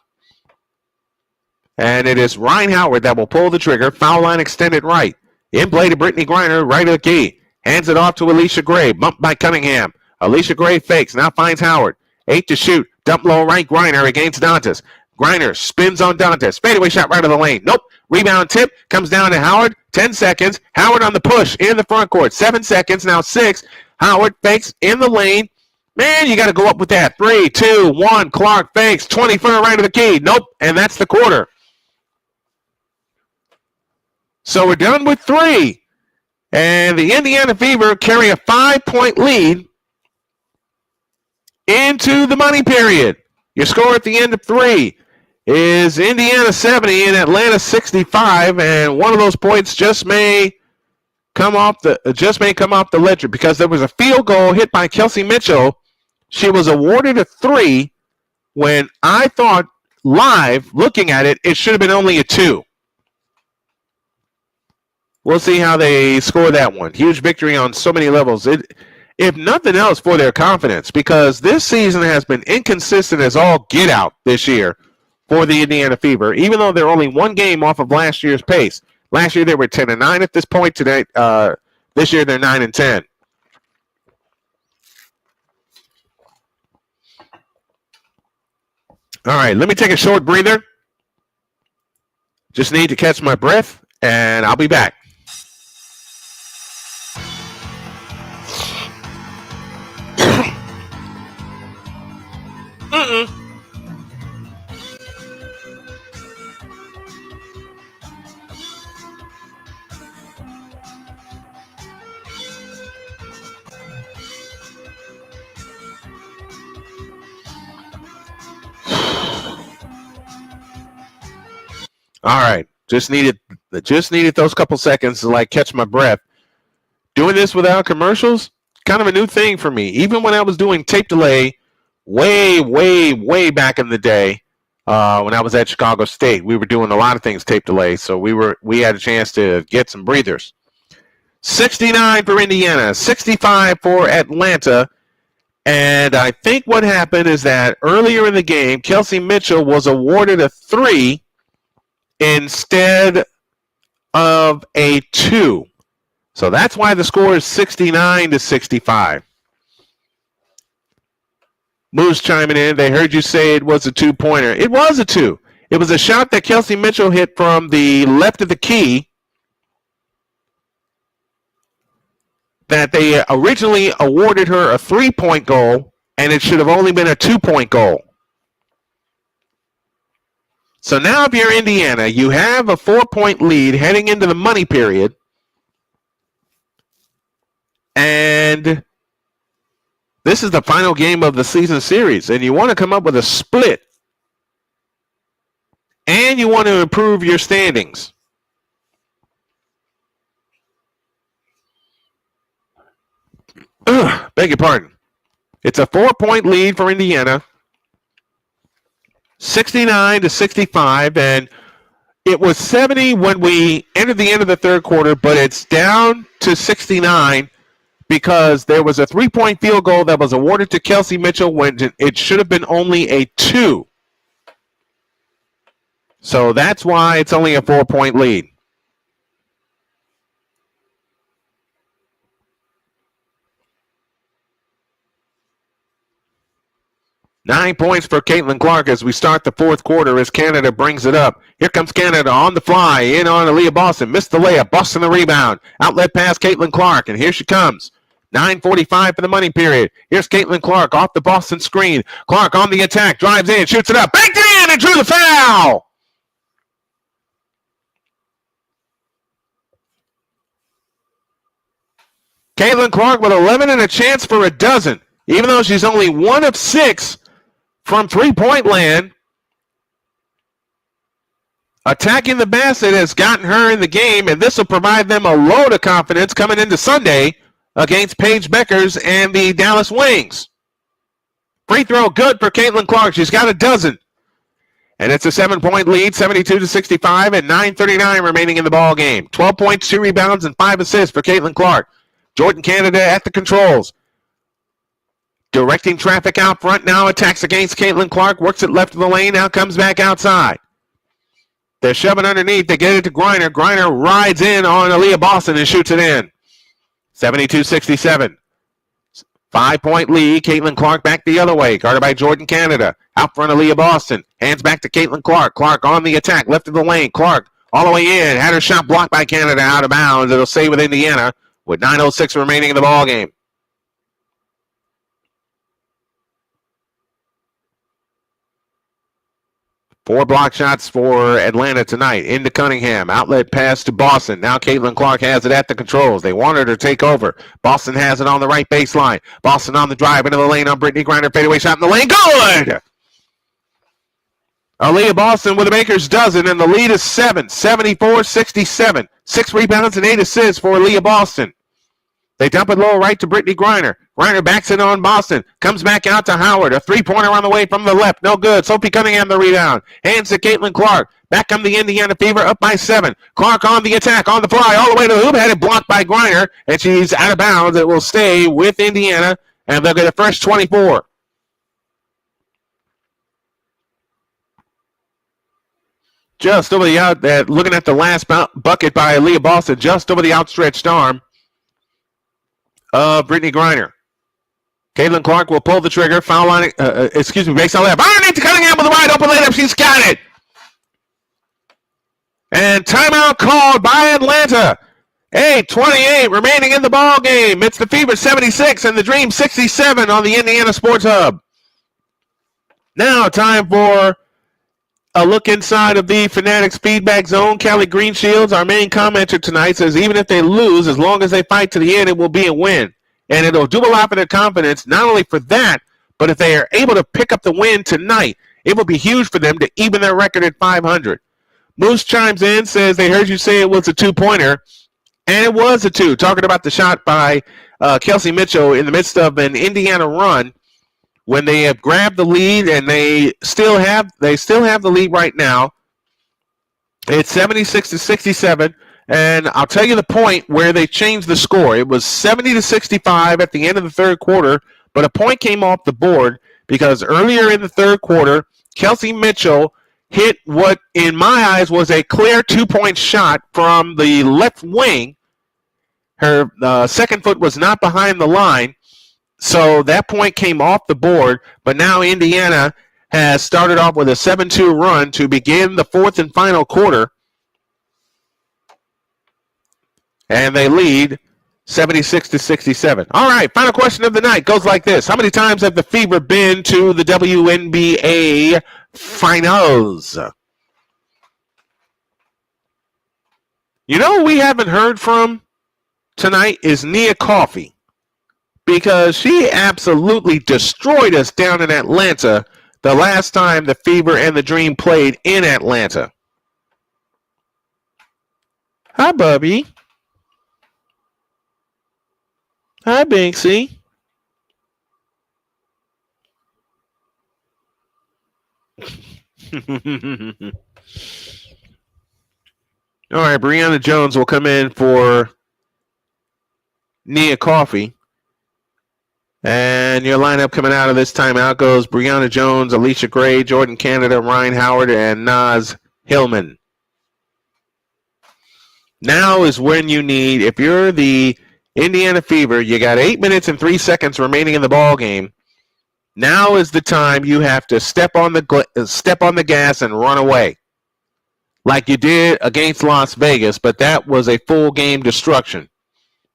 And it is Ryan Howard that will pull the trigger. Foul line extended right. In play to Brittany Griner, right of the key. Hands it off to Alicia Gray. Bumped by Cunningham. Alicia Gray fakes. Now finds Howard. 8 to shoot. Dump low right. Griner against Dantas. Griner spins on Dantas. Fadeaway shot right of the lane. Nope. Rebound tip. Comes down to Howard. 10 seconds. Howard on the push in the front court. 7 seconds. Now 6. Howard fakes in the lane. Man, you got to go up with that. 3, 2, 1. Clark fakes. 20-footer right of the key. Nope. And that's the quarter. So we're done with 3. And the Indiana Fever carry a 5-point lead into the money period. Your score at the end of 3 is Indiana 70 and Atlanta 65, and one of those points just may come off the ledger because there was a field goal hit by Kelsey Mitchell. She was awarded a 3 when I thought live looking at it, it should have been only a 2. We'll see how they score that one. Huge victory on so many levels. If nothing else, for their confidence, because this season has been inconsistent as all get out this year for the Indiana Fever, even though they're only one game off of last year's pace. Last year they were 10-9 at this point. Today, this year they're 9-10. All right, let me take a short breather. Just need to catch my breath, and I'll be back. All right, just needed those couple seconds to catch my breath. Doing this without commercials, kind of a new thing for me. Even when I was doing tape delay way back in the day, when I was at Chicago State, we were doing a lot of things tape delay, so we had a chance to get some breathers. 69 for Indiana, 65 for Atlanta, and I think what happened is that earlier in the game, Kelsey Mitchell was awarded a 3 instead of a 2. So that's why the score is 69-65. Moose chiming in. They heard you say it was a 2-pointer. It was a 2. It was a shot that Kelsey Mitchell hit from the left of the key that they originally awarded her a 3-point goal, and it should have only been a 2-point goal. So now if you're Indiana, you have a 4-point lead heading into the money period. And this is the final game of the season series, and you want to come up with a split. And you want to improve your standings. Beg your pardon. It's a 4-point lead for Indiana. 69-65, and it was 70 when we entered the end of the third quarter, but it's down to 69 because there was a 3-point field goal that was awarded to Kelsey Mitchell when it should have been only a 2. So that's why it's only a 4-point lead. Nine points for Caitlin Clark as we start the fourth quarter as Canada brings it up. Here comes Canada on the fly, in on Aliyah Boston. Missed the layup, Boston the rebound. Outlet pass, Caitlin Clark, and here she comes. 9:45 for the money period. Here's Caitlin Clark off the Boston screen. Clark on the attack, drives in, shoots it up, backed it in, and drew the foul! Caitlin Clark with 11 and a chance for a dozen, even though she's only 1 of 6 from three-point land. Attacking the basket has gotten her in the game, and this will provide them a load of confidence coming into Sunday against Paige Beckers and the Dallas Wings. Free throw good for Caitlin Clark. She's got a dozen. And it's a 7-point lead, 72-65, and 9:39 remaining in the ball game. 12 points, 2 rebounds, and 5 assists for Caitlin Clark. Jordan Canada at the controls. Directing traffic out front now, attacks against Caitlin Clark, works it left of the lane, now comes back outside. They're shoving underneath, they get it to Griner. Griner rides in on Aliyah Boston and shoots it in. 72-67. 5-point lead. Caitlin Clark back the other way. Guarded by Jordan Canada. Out front, Aliyah Boston. Hands back to Caitlin Clark. Clark on the attack. Left of the lane. Clark all the way in. Had her shot blocked by Canada out of bounds. It'll stay with Indiana with 9:06 remaining in the ball game. Four block shots for Atlanta tonight. Into Cunningham. Outlet pass to Boston. Now Caitlin Clark has it at the controls. They want her to take over. Boston has it on the right baseline. Boston on the drive into the lane on Brittany Griner. Fadeaway shot in the lane. Good! Aliyah Boston with a maker's dozen, and the lead is 7. 74-67. 6 rebounds and 8 assists for Aliyah Boston. They dump it low right to Brittany Griner. Griner backs it on Boston. Comes back out to Howard. A three-pointer on the way from the left. No good. Sophie Cunningham the rebound. Hands to Caitlin Clark. Back come the Indiana Fever up by 7. Clark on the attack, on the fly, all the way to the hoop. Had it blocked by Griner, and she's out of bounds. It will stay with Indiana, and they'll get a fresh 24. Just over the out, looking at the last bucket by Aliyah Boston, just over the outstretched arm of Brittany Griner. Caitlin Clark will pull the trigger. Foul line, base on left. Underneath to Cunningham with a wide open layup. She's got it. And timeout called by Atlanta. 8:28 remaining in the ball game. It's the Fever 76 and the Dream 67 on the Indiana Sports Hub. Now time for a look inside of the Fanatics feedback zone. Kelly Greenshields, our main commenter tonight, says even if they lose, as long as they fight to the end, it will be a win. And it'll do a lot for their confidence, not only for that, but if they are able to pick up the win tonight, it will be huge for them to even their record at 500. Moose chimes in, says they heard you say it was a two-pointer, and it was a two, talking about the shot by Kelsey Mitchell in the midst of an Indiana run when they have grabbed the lead, and they still have the lead right now. It's 76-67, and I'll tell you the point where they changed the score. It was 70-65 at the end of the third quarter, but a point came off the board because earlier in the third quarter, Kelsey Mitchell hit what, in my eyes, was a clear two-point shot from the left wing. Her second foot was not behind the line, so that point came off the board, but now Indiana has started off with a 7-2 run to begin the fourth and final quarter, and they lead 76-67. All right, final question of the night goes like this. How many times have the Fever been to the WNBA Finals? You know who we haven't heard from tonight is Nia Coffey, because she absolutely destroyed us down in Atlanta the last time the Fever and the Dream played in Atlanta. Hi, Bubby. Hi, Banksy. All right, Brianna Jones will come in for Nia Coffey. And your lineup coming out of this timeout goes Brianna Jones, Alicia Gray, Jordan Canada, Ryan Howard, and Naz Hillman. Now is when you need, if you're the Indiana Fever, you got 8 minutes and 3 seconds remaining in the ball game. Now is the time you have to step on the gas and run away, like you did against Las Vegas, but that was a full game destruction.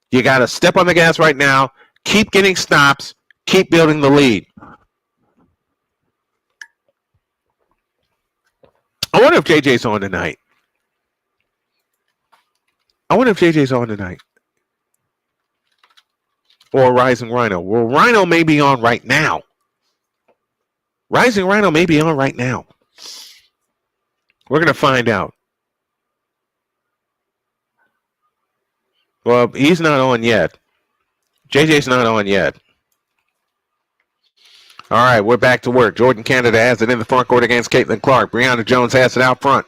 You got to step on the gas right now, keep getting stops, keep building the lead. I wonder if JJ's on tonight. Or Rising Rhino. Well, Rhino may be on right now. Rising Rhino may be on right now. We're going to find out. Well, he's not on yet. JJ's not on yet. All right, we're back to work. Jordan Canada has it in the front court against Caitlin Clark. Brianna Jones has it out front.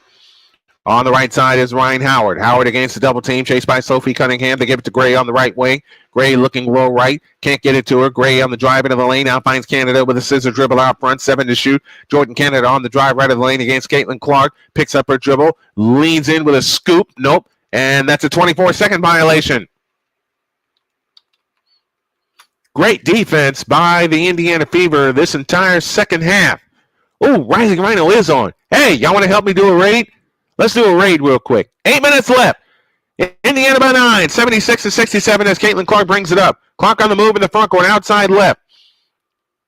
On the right side is Ryan Howard. Howard against the double team, chased by Sophie Cunningham. They give it to Gray on the right wing. Gray looking low right. Can't get it to her. Gray on the drive into the lane. Out finds Canada with a scissor dribble out front. 7 to shoot. Jordan Canada on the drive right of the lane against Caitlin Clark. Picks up her dribble. Leans in with a scoop. Nope. And that's a 24-second violation. Great defense by the Indiana Fever this entire second half. Oh, Rising Rhino is on. Hey, y'all want to help me do a raid? Let's do a raid real quick. 8 minutes left. Indiana by 9, 76-67 as Caitlin Clark brings it up. Clark on the move in the front court, outside left.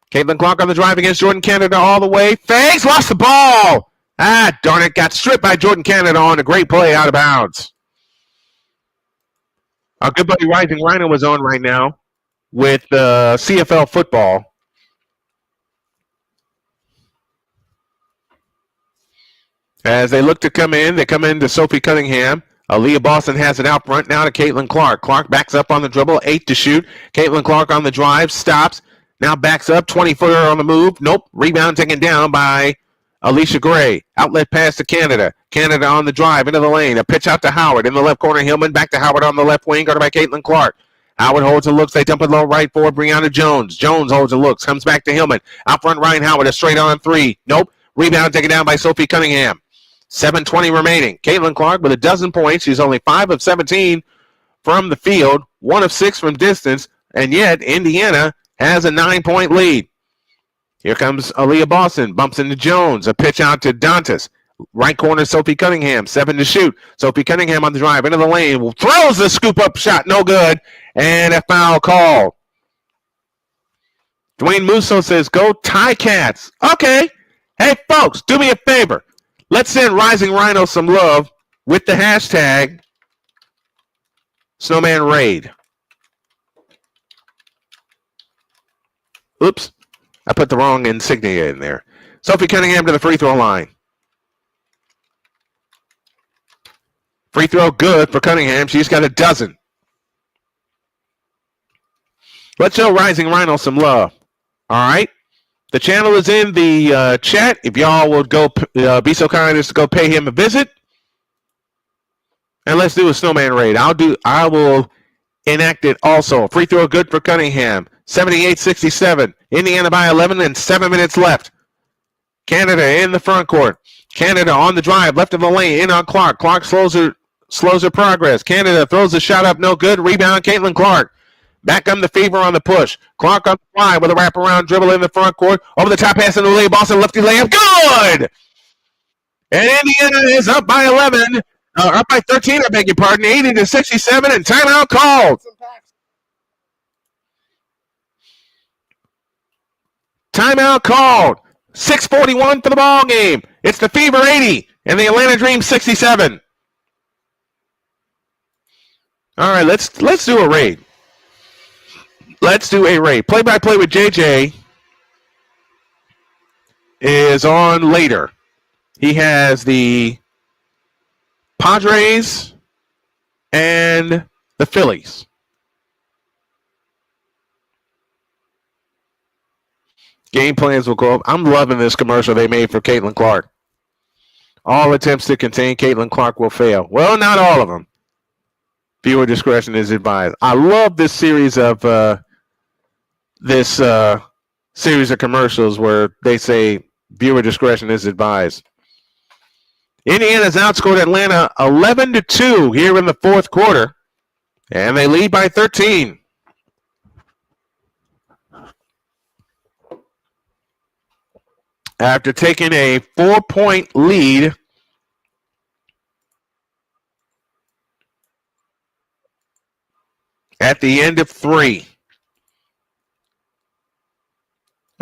Caitlin Clark on the drive against Jordan Canada all the way. Fakes, lost the ball. Ah, darn it, got stripped by Jordan Canada on a great play out of bounds. Our good buddy Rising Rhino is on right now with CFL football. As they look to come in, they come in to Sophie Cunningham. Aliyah Boston has it out front now to Caitlin Clark. Clark backs up on the dribble, 8 to shoot. Caitlin Clark on the drive, stops. Now backs up, 20-footer on the move. Nope, rebound taken down by Alicia Gray. Outlet pass to Canada. Canada on the drive into the lane. A pitch out to Howard in the left corner. Hillman back to Howard on the left wing, guarded by Caitlin Clark. Howard holds and looks. They dump it low right forward. Brianna Jones. Jones holds and looks. Comes back to Hillman. Out front, Ryan Howard. A straight on 3. Nope. Rebound taken down by Sophie Cunningham. 7:20 remaining. Caitlin Clark with a dozen points. She's only 5 of 17 from the field, 1 of 6 from distance, and yet Indiana has a 9-point lead. Here comes Aliyah Boston. Bumps into Jones. A pitch out to Dantas. Right corner, Sophie Cunningham. 7 to shoot. Sophie Cunningham on the drive into the lane. Throws the scoop-up shot. No good. And a foul call. Dwayne Musso says, go Ticats. Okay. Hey, folks, do me a favor. Let's send Rising Rhino some love with the hashtag Snowman Raid. Oops. I put the wrong insignia in there. Sophie Cunningham to the free throw line. Free throw good for Cunningham. She's got a dozen. Let's show Rising Rhino some love. All right. The channel is in the chat. If y'all would go be so kind as to go pay him a visit. And let's do a Snowman raid. I will enact it also. Free throw good for Cunningham. 78-67. Indiana by 11 and 7 minutes left. Canada in the front court. Canada on the drive, left of the lane, in on Clark. Clark slows her progress. Canada throws the shot up, no good. Rebound, Caitlin Clark. Back on the Fever on the push. Clark on the fly with a wraparound dribble in the front court. Over the top pass into Aliyah Boston, lefty layup, good! And Indiana is up by 11, up by 13, I beg your pardon, 80-67, and timeout called. Timeout called. 6:41 for the ball game. It's the Fever 80 and the Atlanta Dream 67. All right, let's do a raid. Let's do a raid. Play-by-play with JJ is on later. He has the Padres and the Phillies. Game plans will go up. I'm loving this commercial they made for Caitlin Clark. All attempts to contain Caitlin Clark will fail. Well, not all of them. Viewer discretion is advised. I love this series of commercials where they say viewer discretion is advised. Indiana's outscored Atlanta 11-2 here in the fourth quarter, and they lead by 13. After taking a 4-point lead at the end of 3.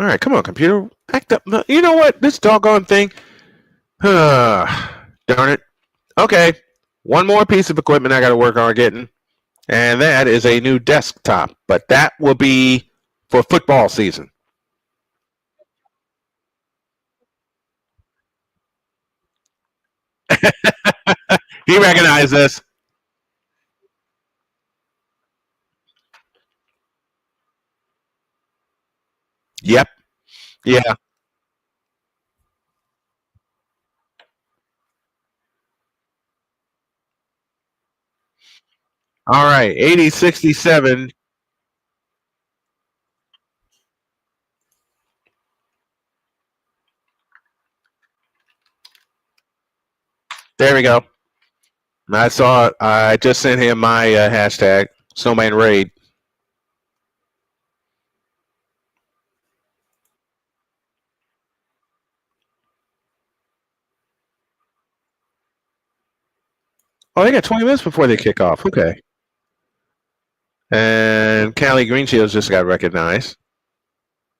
All right, come on, computer. Act up. You know what? This doggone thing. Darn it. Okay. One more piece of equipment I got to work on getting, and that is a new desktop. But that will be for football season. He recognized this. Yep. Yeah. All right, 80-67. There we go. I saw. I just sent him my hashtag Snowman Raid. Oh, they got 20 minutes before they kick off. Okay. And Callie Greenshields just got recognized.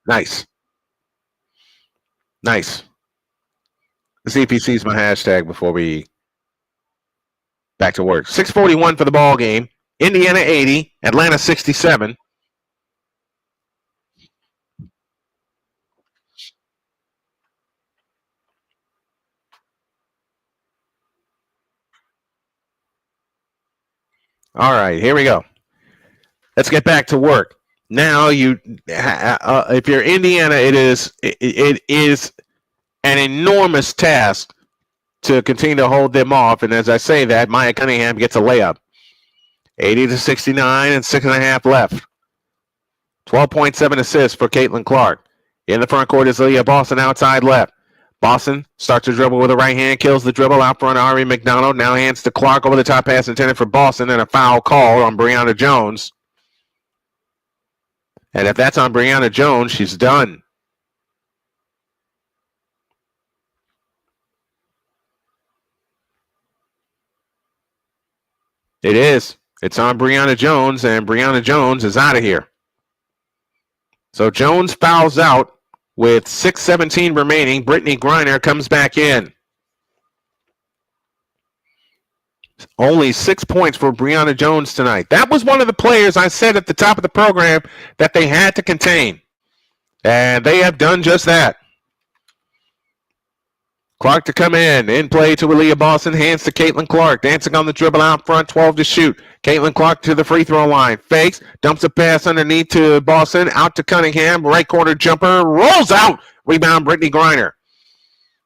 Nice. Nice. The CPC is my hashtag before we back to work. 6:41 for the ball game. Indiana 80, Atlanta 67. All right, here we go. Let's get back to work. Now, if you're Indiana, it is an enormous task to continue to hold them off. And as I say that, Maya Cunningham gets a layup. 80-69 and 6.5 left. 12.7 assists for Caitlin Clark. In the front court is Aliyah Boston outside left. Boston starts to dribble with a right hand, kills the dribble out front. Ari McDonald now hands to Clark over the top pass intended for Boston, and a foul call on Brianna Jones. And if that's on Brianna Jones, she's done. It is. It's on Brianna Jones, and Brianna Jones is out of here. So Jones fouls out with 6:17 remaining. Brittany Griner comes back in. Only 6 points for Brianna Jones tonight. That was one of the players I said at the top of the program that they had to contain. And they have done just that. Clark to come in play to Aliyah Boston, hands to Caitlin Clark, dancing on the dribble out front, 12 to shoot. Caitlin Clark to the free throw line, fakes, dumps a pass underneath to Boston, out to Cunningham, right corner jumper, rolls out, rebound Brittany Griner.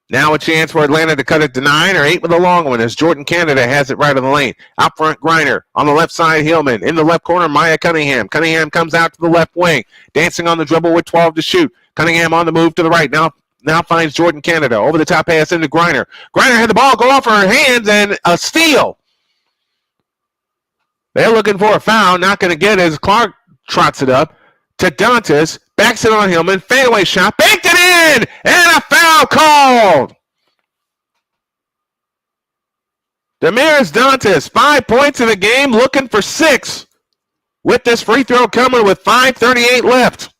Now a chance for Atlanta to cut it to 9 or 8 with a long one as Jordan Canada has it right in the lane. Out front, Griner. On the left side, Hillman. In the left corner, Maya Cunningham. Cunningham comes out to the left wing, dancing on the dribble with 12 to shoot. Cunningham on the move to the right. Now finds Jordan Canada. Over the top pass into Griner. Griner had the ball go off her hands and a steal. They're looking for a foul. Not going to get it as Clark trots it up to Dantas. Backs it on Hillman. Fadeaway shot. Banked it in. And a foul called. Damaris Dantas, 5 points in the game, looking for 6. With this free throw coming with 5:38 left.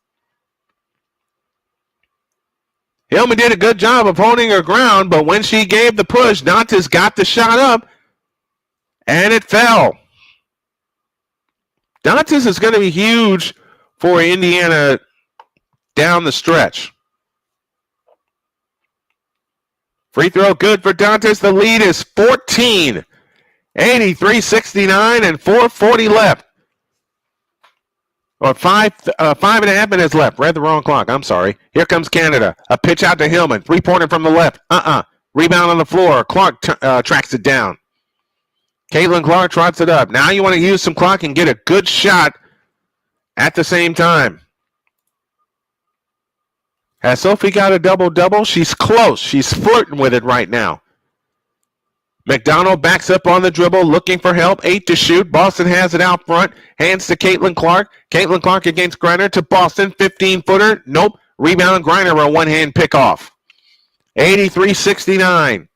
Hillman did a good job of holding her ground, but when she gave the push, Dantas got the shot up, and it fell. Dantas is going to be huge for Indiana down the stretch. Free throw good for Dantas. The lead is 14. 83-69 and 4:40 left. Or 5.5 minutes left. Read the wrong clock. I'm sorry. Here comes Canada. A pitch out to Hillman. 3-pointer from the left. Rebound on the floor. Clark tracks it down. Caitlin Clark trots it up. Now you want to use some clock and get a good shot at the same time. Has Sophie got a double-double? She's close. She's flirting with it right now. McDonald backs up on the dribble, looking for help. 8 to shoot. Boston has it out front. Hands to Caitlin Clark. Caitlin Clark against Griner to Boston. 15-footer. Nope. Rebound Griner, a one-hand pick-off. 83-69.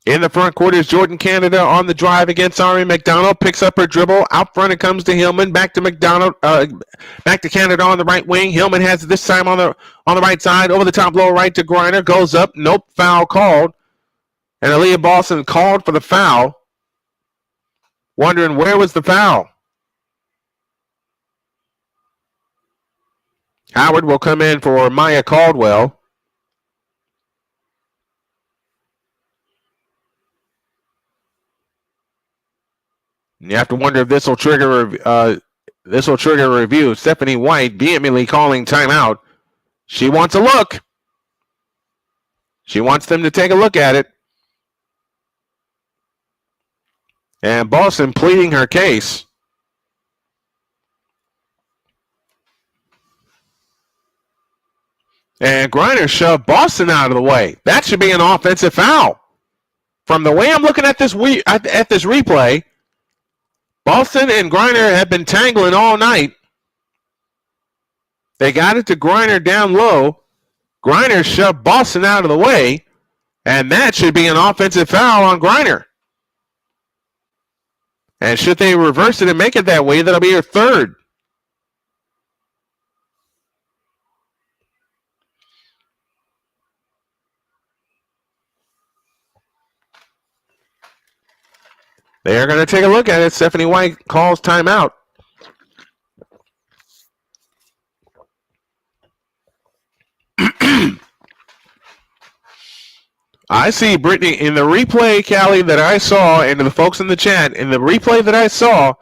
In the front court is Jordan Canada on the drive against Ari McDonald. Picks up her dribble. Out front it comes to Hillman. Back to McDonald. Back to Canada on the right wing. Hillman has it this time on the right side. Over the top, low right to Griner. Goes up. Nope. Foul called. And Aliyah Boston called for the foul. Wondering where was the foul. Howard will come in for Maya Caldwell. And you have to wonder if this will trigger a review. Stephanie White vehemently calling timeout. She wants a look. She wants them to take a look at it. And Boston pleading her case. And Griner shoved Boston out of the way. That should be an offensive foul. From the way I'm looking at this replay, Boston and Griner have been tangling all night. They got it to Griner down low. Griner shoved Boston out of the way, and that should be an offensive foul on Griner. And should they reverse it and make it that way, that'll be her third. They're going to take a look at it. Stephanie White calls timeout. I see Brittany in the replay, Callie, that I saw, and to the folks in the chat, in the replay that I saw,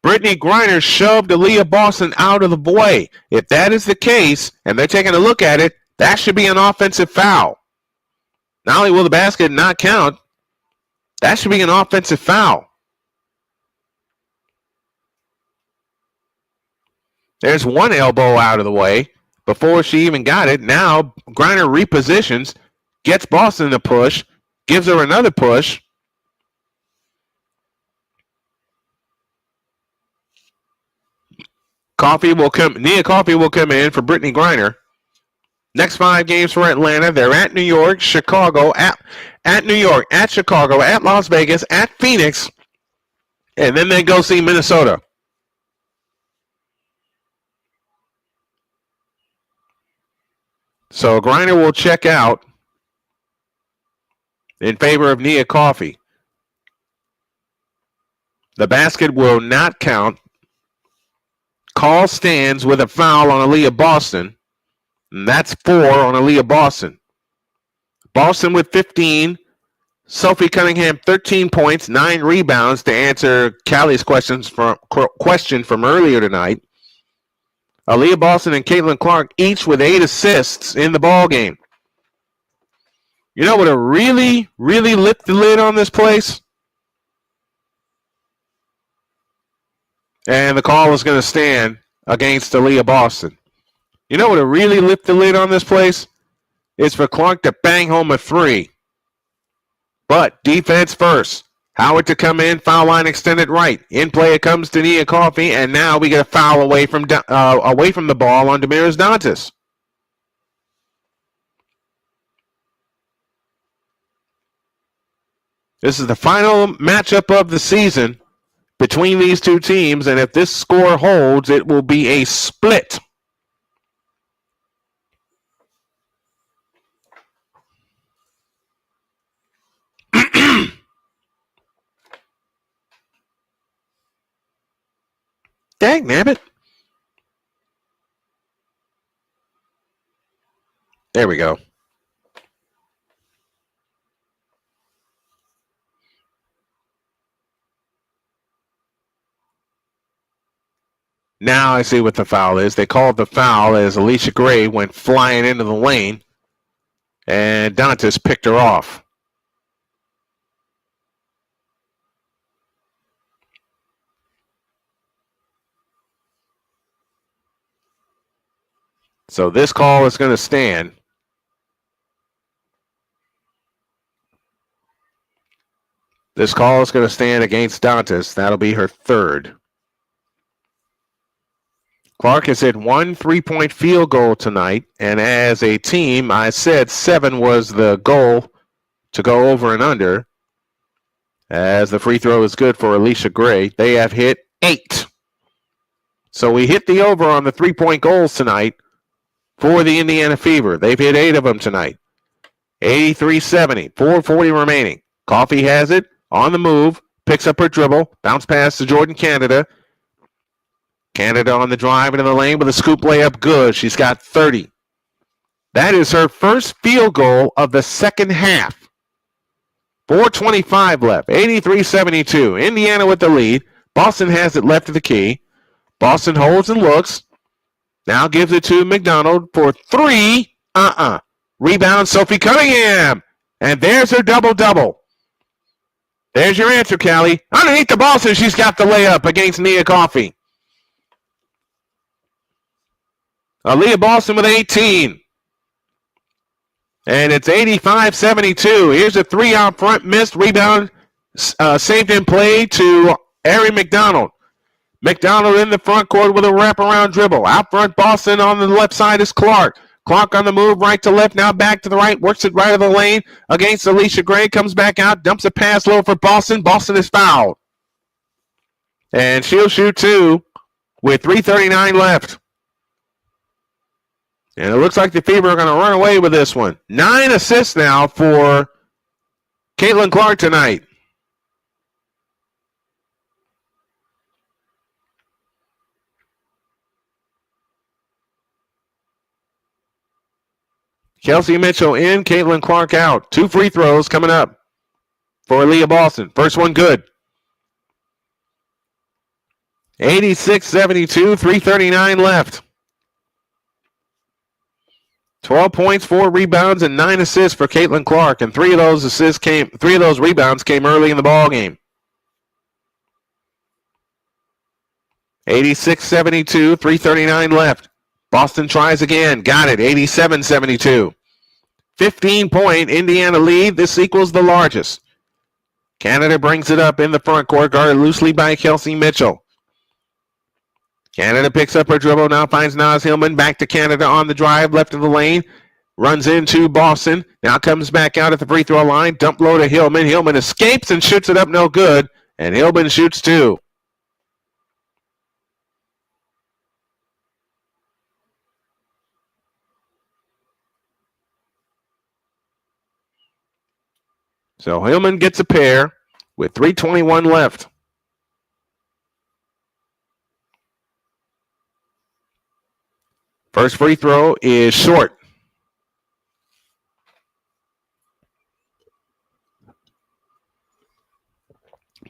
Brittany Griner shoved Aliyah Boston out of the way. If that is the case, and they're taking a look at it, that should be an offensive foul. Not only will the basket not count, that should be an offensive foul. There's one elbow out of the way before she even got it. Now Griner repositions, gets Boston to push, gives her another push. Nia Coffey will come in for Brittany Griner. Next 5 games for Atlanta. They're at New York, Chicago, at New York, at Chicago, at Las Vegas, at Phoenix, and then they go see Minnesota. So Griner will check out in favor of Nia Coffey. The basket will not count. Call stands with a foul on Aliyah Boston. And that's 4 on Aliyah Boston. Boston with 15. Sophie Cunningham, 13 points, 9 rebounds to answer Callie's question from earlier tonight. Aliyah Boston and Caitlin Clark each with 8 assists in the ballgame. You know what would really, really lift the lid on this place? And the call is going to stand against Aliyah Boston. You know what would really lift the lid on this place? It's for Clark to bang home a 3. But defense first. Howard to come in, foul line extended right. In play it comes to Nia Coffey, and now we get a foul away from the ball on Damaris Dantas. This is the final matchup of the season between these two teams, and if this score holds, it will be a split. Dang, nabbit. There we go. Now I see what the foul is. They called the foul as Alicia Gray went flying into the lane, and Dantas picked her off. So this call is going to stand. This call is going to stand against Dantas. That'll be her third. Clark has hit 1 3-point field goal tonight, and as a team, I said 7 was the goal to go over and under. As the free throw is good for Alicia Gray. They have hit 8. So we hit the over on the 3-point goals tonight for the Indiana Fever. They've hit 8 of them tonight. 83-70, 4:40 remaining. Coffey has it on the move, picks up her dribble, bounce pass to Jordan Canada. Canada on the drive into the lane with a scoop layup, good. She's got 30. That is her first field goal of the second half. 4:25 left, 83-72. Indiana with the lead. Boston has it left of the key. Boston holds and looks. Now gives it to McDonald for 3. Rebound, Sophie Cunningham. And there's her double-double. There's your answer, Callie. Underneath the ball, so she's got the layup against Nia Coffey. Aliyah Boston with 18. And it's 85-72. Here's a three out front, missed. Rebound saved in play to Ari McDonald. McDonald in the front court with a wraparound dribble. Out front, Boston on the left side is Clark. Clark on the move, right to left, now back to the right, works it right of the lane against Alicia Gray, comes back out, dumps a pass low for Boston. Boston is fouled. And she'll shoot two with 3:39 left. And it looks like the Fever are going to run away with this one. 9 assists now for Caitlin Clark tonight. Kelsey Mitchell in, Caitlin Clark out. 2 free throws coming up for Aliyah Boston. First one good. 86-72, 3:39 left. 12 points, 4 rebounds, and 9 assists for Caitlin Clark, and 3 of those rebounds came early in the ball game. 86-72, 3:39 left. Boston tries again, got it, 87-72. 15-point Indiana lead. This equals the largest. Canada brings it up in the front court, guarded loosely by Kelsey Mitchell. Canada picks up her dribble, now finds Naz Hillman, back to Canada on the drive, left of the lane, runs into Boston, now comes back out at the free throw line, dump low to Hillman. Hillman escapes and shoots it up no good, and Hillman shoots 2. So Hillman gets a pair with 3:21 left. First free throw is short.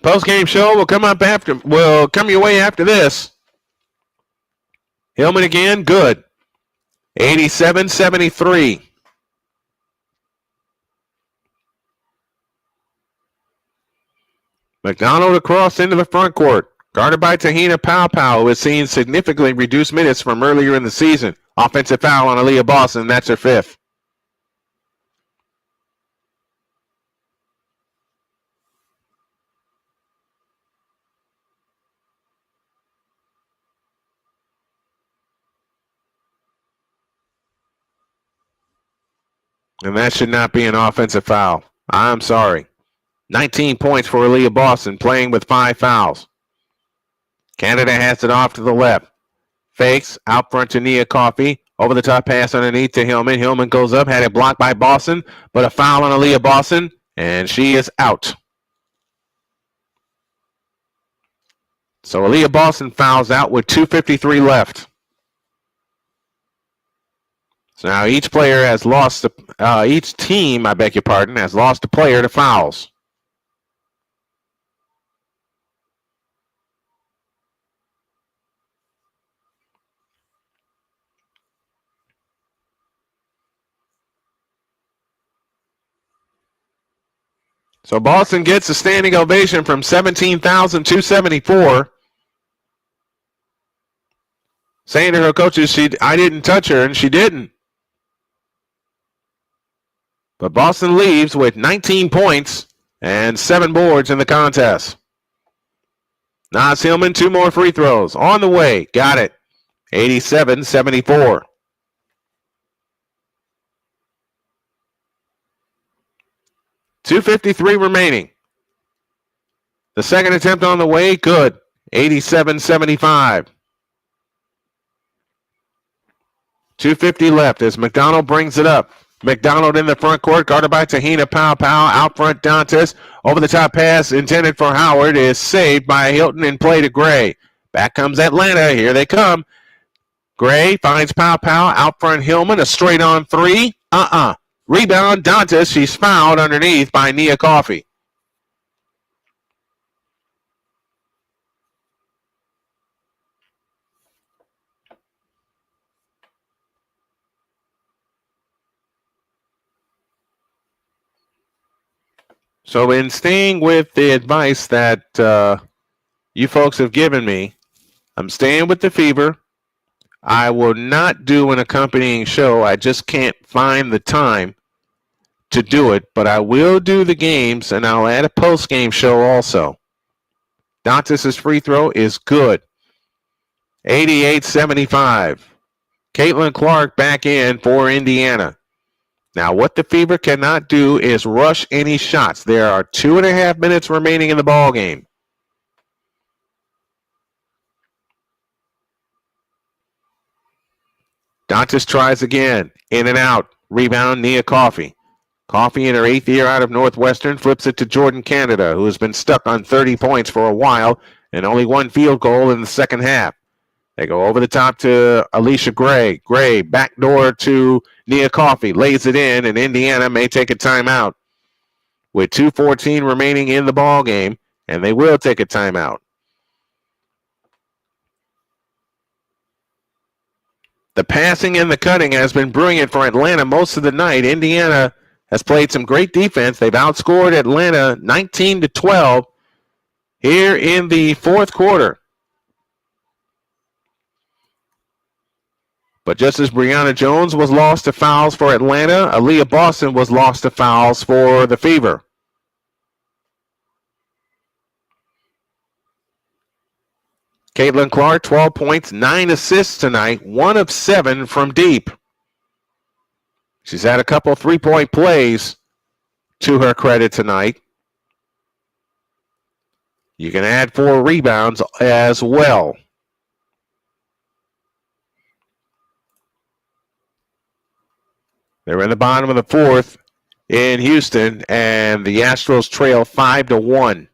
Post-game show will come your way after this. Hillman again, good. 87-73. McDonald across into the front court. Guarded by Tahina Powpow, who has seen significantly reduced minutes from earlier in the season. Offensive foul on Aliyah Boston. That's her 5th. And that should not be an offensive foul. I'm sorry. 19 points for Aliyah Boston, playing with 5 fouls. Canada has it off to the left. Fakes, out front to Nia Coffey. Over the top pass underneath to Hillman. Hillman goes up, had it blocked by Boston, but a foul on Aliyah Boston, and she is out. So Aliyah Boston fouls out with 2:53 left. So now each team, has lost a player to fouls. So Boston gets a standing ovation from 17,274. Saying to her coaches, I didn't touch her, and she didn't. But Boston leaves with 19 points and 7 boards in the contest. Naz Hillman, 2 more free throws. On the way. Got it. 87-74. .253 remaining. The second attempt on the way, good. 87-75. 2:50 left as McDonald brings it up. McDonald in the front court, guarded by Tahina Powpow. Out front, Dantas. Over the top pass intended for Howard is saved by Hilton and play to Gray. Back comes Atlanta. Here they come. Gray finds Powpow. Out front, Hillman. A straight on 3. Rebound, Dantas. She's fouled underneath by Nia Coffey. So in staying with the advice that you folks have given me, I'm staying with the Fever. I will not do an accompanying show. I just can't find the time to do it, but I will do the games, and I'll add a post-game show also. Dantas' free throw is good. 88-75. Caitlin Clark back in for Indiana. Now, what the Fever cannot do is rush any shots. There are 2.5 minutes remaining in the ball game. Dantas tries again. In and out. Rebound, Nia Coffey. Coffey in her 8th year out of Northwestern flips it to Jordan Canada, who has been stuck on 30 points for a while and only one field goal in the second half. They go over the top to Alicia Gray. Gray, backdoor to Nia Coffey, lays it in, and Indiana may take a timeout. With 2:14 remaining in the ball game, and they will take a timeout. The passing and the cutting has been brilliant for Atlanta most of the night. Indiana has played some great defense. They've outscored Atlanta 19-12 here in the fourth quarter. But just as Brianna Jones was lost to fouls for Atlanta, Aliyah Boston was lost to fouls for the Fever. Caitlin Clark, 12 points, 9 assists tonight, 1 of 7 from deep. She's had a couple three-point plays to her credit tonight. You can add 4 rebounds as well. They're in the bottom of the fourth in Houston, and the Astros trail 5-1.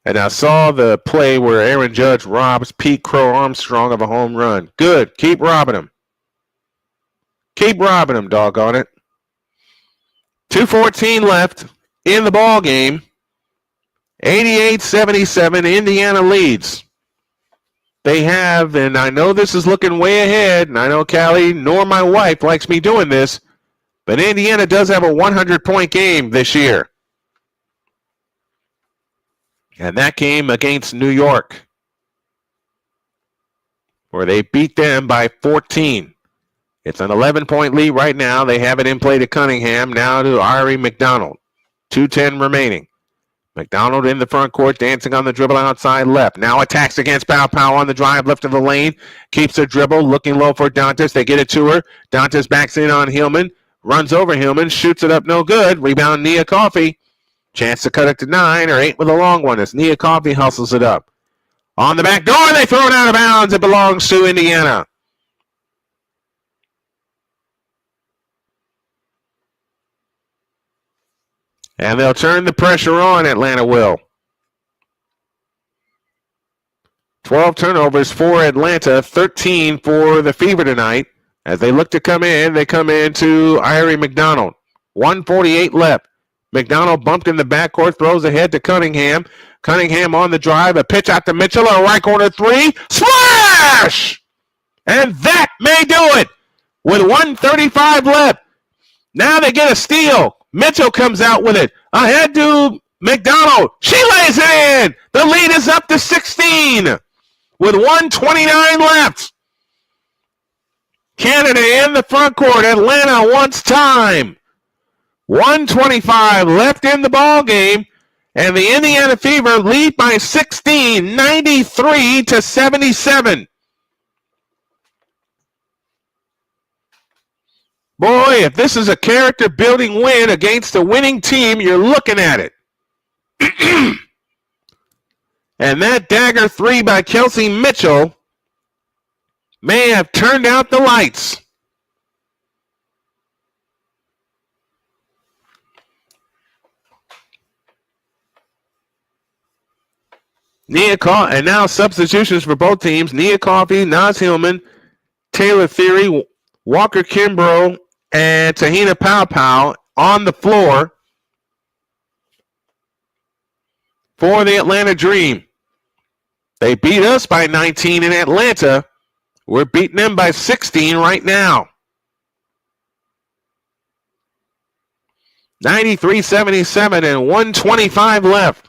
And I saw the play where Aaron Judge robs Pete Crow Armstrong of a home run. Good. Keep robbing him. Keep robbing him, doggone it. 2:14 left in the ball game. 88-77, Indiana leads. They have, and I know this is looking way ahead, and I know Callie nor my wife likes me doing this, but Indiana does have a 100-point game this year. And that game against New York, where they beat them by 14. It's an 11-point lead right now. They have it in play to Cunningham, now to Ari McDonald. 2:10 remaining. McDonald in the front court, dancing on the dribble outside left. Now attacks against Pow Pow on the drive left of the lane. Keeps the dribble, looking low for Dantas. They get it to her. Dantas backs in on Hillman. Runs over Hillman, shoots it up, no good. Rebound, Nia Coffey. Chance to cut it to 9 or 8 with a long one as Nia Coffey hustles it up. On the back door, they throw it out of bounds. It belongs to Indiana. And they'll turn the pressure on, Atlanta will. 12 turnovers for Atlanta, 13 for the Fever tonight. As they look to come in, they come in to Irie McDonald. 1:48 left. McDonald bumped in the backcourt, throws ahead to Cunningham. Cunningham on the drive, a pitch out to Mitchell, a right corner 3. Splash! And that may do it with 1:35 left. Now they get a steal. Mitchell comes out with it. Ahead to McDonald. She lays it in. The lead is up to 16 with 1:29 left. Canada in the front court. Atlanta wants time. 1:25 left in the ball game, and the Indiana Fever lead by 16, 93-77. Boy, if this is a character-building win against a winning team, you're looking at it. And that dagger 3 by Kelsey Mitchell may have turned out the lights. And now substitutions for both teams. Nia Coffey, Naz Hillman, Taylor Theory, Walker Kimbrough, and Tahina Pow Pow on the floor for the Atlanta Dream. They beat us by 19 in Atlanta. We're beating them by 16 right now. 93-77 and 125 left.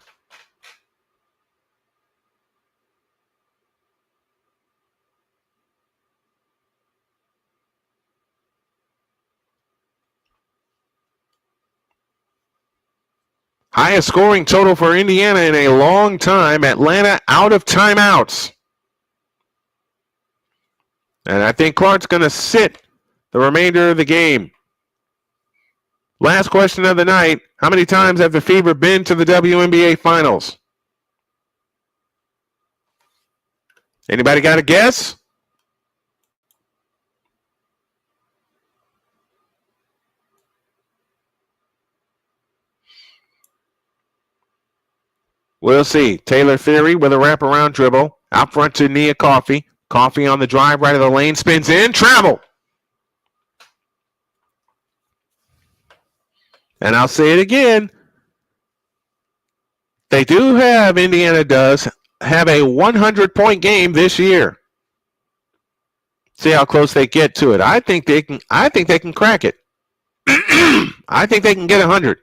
Highest scoring total for Indiana in a long time. Atlanta out of timeouts. And I think Clark's going to sit the remainder of the game. Last question of the night. How many times have the Fever been to the WNBA Finals? Anybody got a guess? We'll see. Taylor Theory with a wraparound dribble. Out front to Nia Coffey. Coffey on the drive, right of the lane, spins in, travel. And I'll say it again. Indiana does have a 100-point game this year. See how close they get to it. I think they can crack it. I think they can get 100.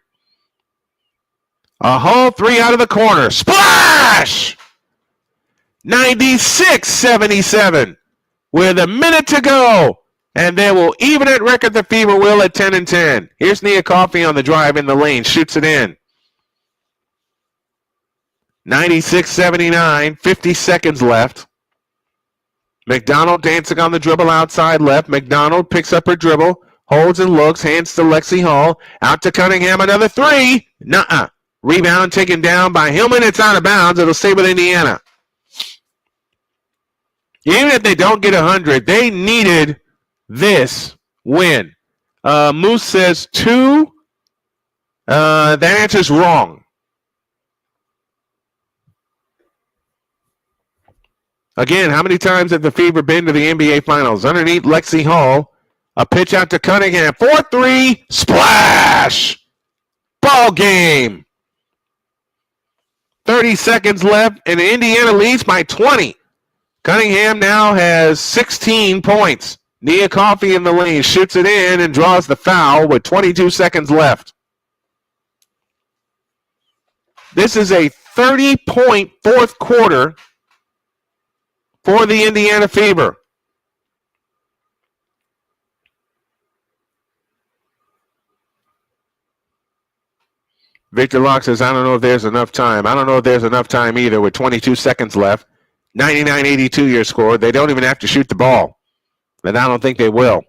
A whole three out of the corner. Splash! 96-77 with a minute to go. And they will even at record. The Fever will at 10-10. Here's Nia Coffey on the drive in the lane. Shoots it in. 96-79. 50 seconds left. McDonald dancing on the dribble outside left. McDonald picks up her dribble. Holds and looks. Hands to Lexi Hall. Out to Cunningham. Another three. Nuh-uh. Rebound taken down by Hillman. It's out of bounds. It'll stay with Indiana. Even if they don't get 100, they needed this win. Moose says 2. That answer's wrong. Again, how many times have the Fever been to the NBA Finals? Underneath Lexi Hall. A pitch out to Cunningham. 4-3. Splash! Ball game. 30 seconds left, and Indiana leads by 20. Cunningham now has 16 points. Nia Coffey in the lane, shoots it in and draws the foul with 22 seconds left. This is a 30-point fourth quarter for the Indiana Fever. Victor Locke says, I don't know if there's enough time. I don't know if there's enough time either with 22 seconds left. 99-82 your score. They don't even have to shoot the ball. And I don't think they will.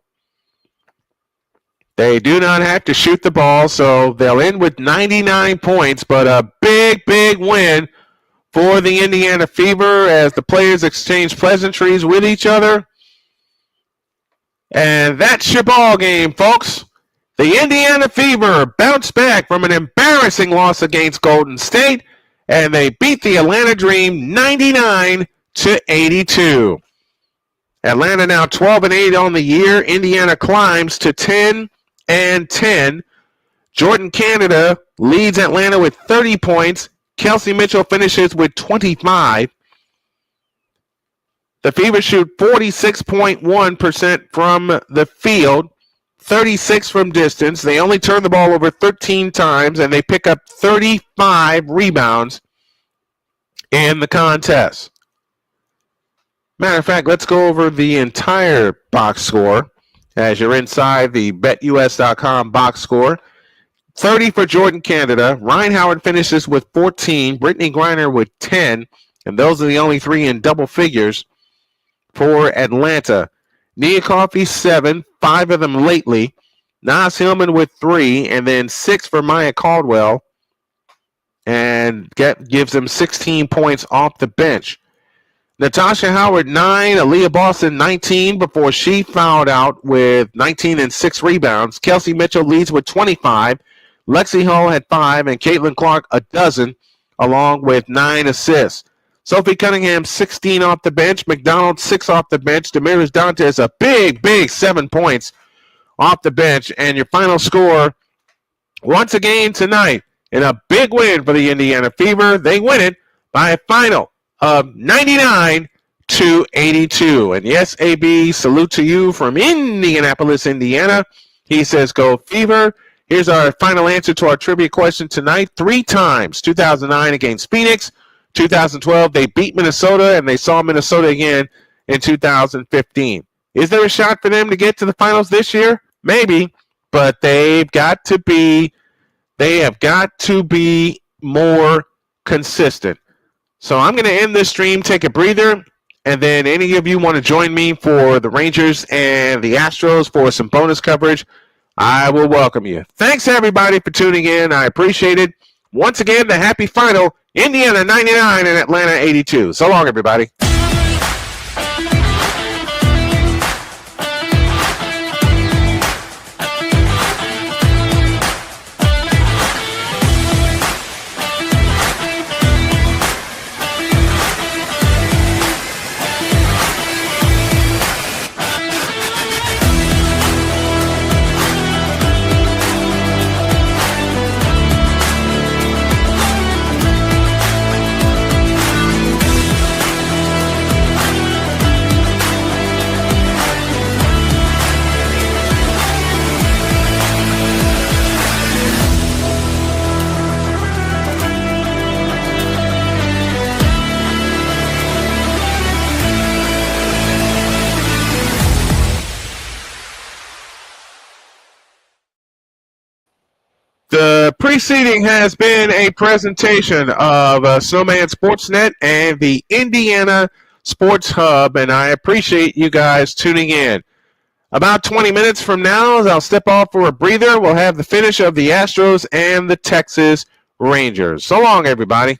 They do not have to shoot the ball, so they'll end with 99 points, but a big, big win for the Indiana Fever as the players exchange pleasantries with each other. And that's your ball game, folks. The Indiana Fever bounced back from an embarrassing loss against Golden State, and they beat the Atlanta Dream 99-82. Atlanta now 12-8 on the year. Indiana climbs to 10-10. Jordan Canada leads Atlanta with 30 points. Kelsey Mitchell finishes with 25. The Fever shoot 46.1% from the field, 36 from distance. They only turn the ball over 13 times, and they pick up 35 rebounds in the contest. Matter of fact, let's go over the entire box score as you're inside the BetUS.com box score. 30 for Jordan Canada. Ryan Howard finishes with 14. Brittany Griner with 10. And those are the only three in double figures for Atlanta. Nia Coffey, 7. 5 of them lately. Nas Hillman with 3. And then 6 for Maya Caldwell. And gives them 16 points off the bench. Natasha Howard, 9. Aliyah Boston, 19 before she fouled out with 19 and 6 rebounds. Kelsey Mitchell leads with 25. Lexi Hall had 5, and Caitlin Clark a dozen, along with 9 assists. Sophie Cunningham, 16 off the bench. McDonald, 6 off the bench. Damaris Dantes, a big, big 7 points off the bench. And your final score, once again tonight, in a big win for the Indiana Fever. They win it by a final of 99-82. And yes, AB, salute to you from Indianapolis, Indiana. He says, go Fever. Here's our final answer to our trivia question tonight. 3 times, 2009 against Phoenix, 2012 they beat Minnesota, and they saw Minnesota again in 2015. Is there a shot for them to get to the finals this year? Maybe, but they have got to be more consistent. So I'm going to end this stream, take a breather, and then any of you want to join me for the Rangers and the Astros for some bonus coverage, I will welcome you. Thanks, everybody, for tuning in. I appreciate it. Once again, the happy final, Indiana 99 and Atlanta 82. So long, everybody. The preceding has been a presentation of Snowman Sportsnet and the Indiana Sports Hub, and I appreciate you guys tuning in. About 20 minutes from now, I'll step off for a breather. We'll have the finish of the Astros and the Texas Rangers. So long, everybody.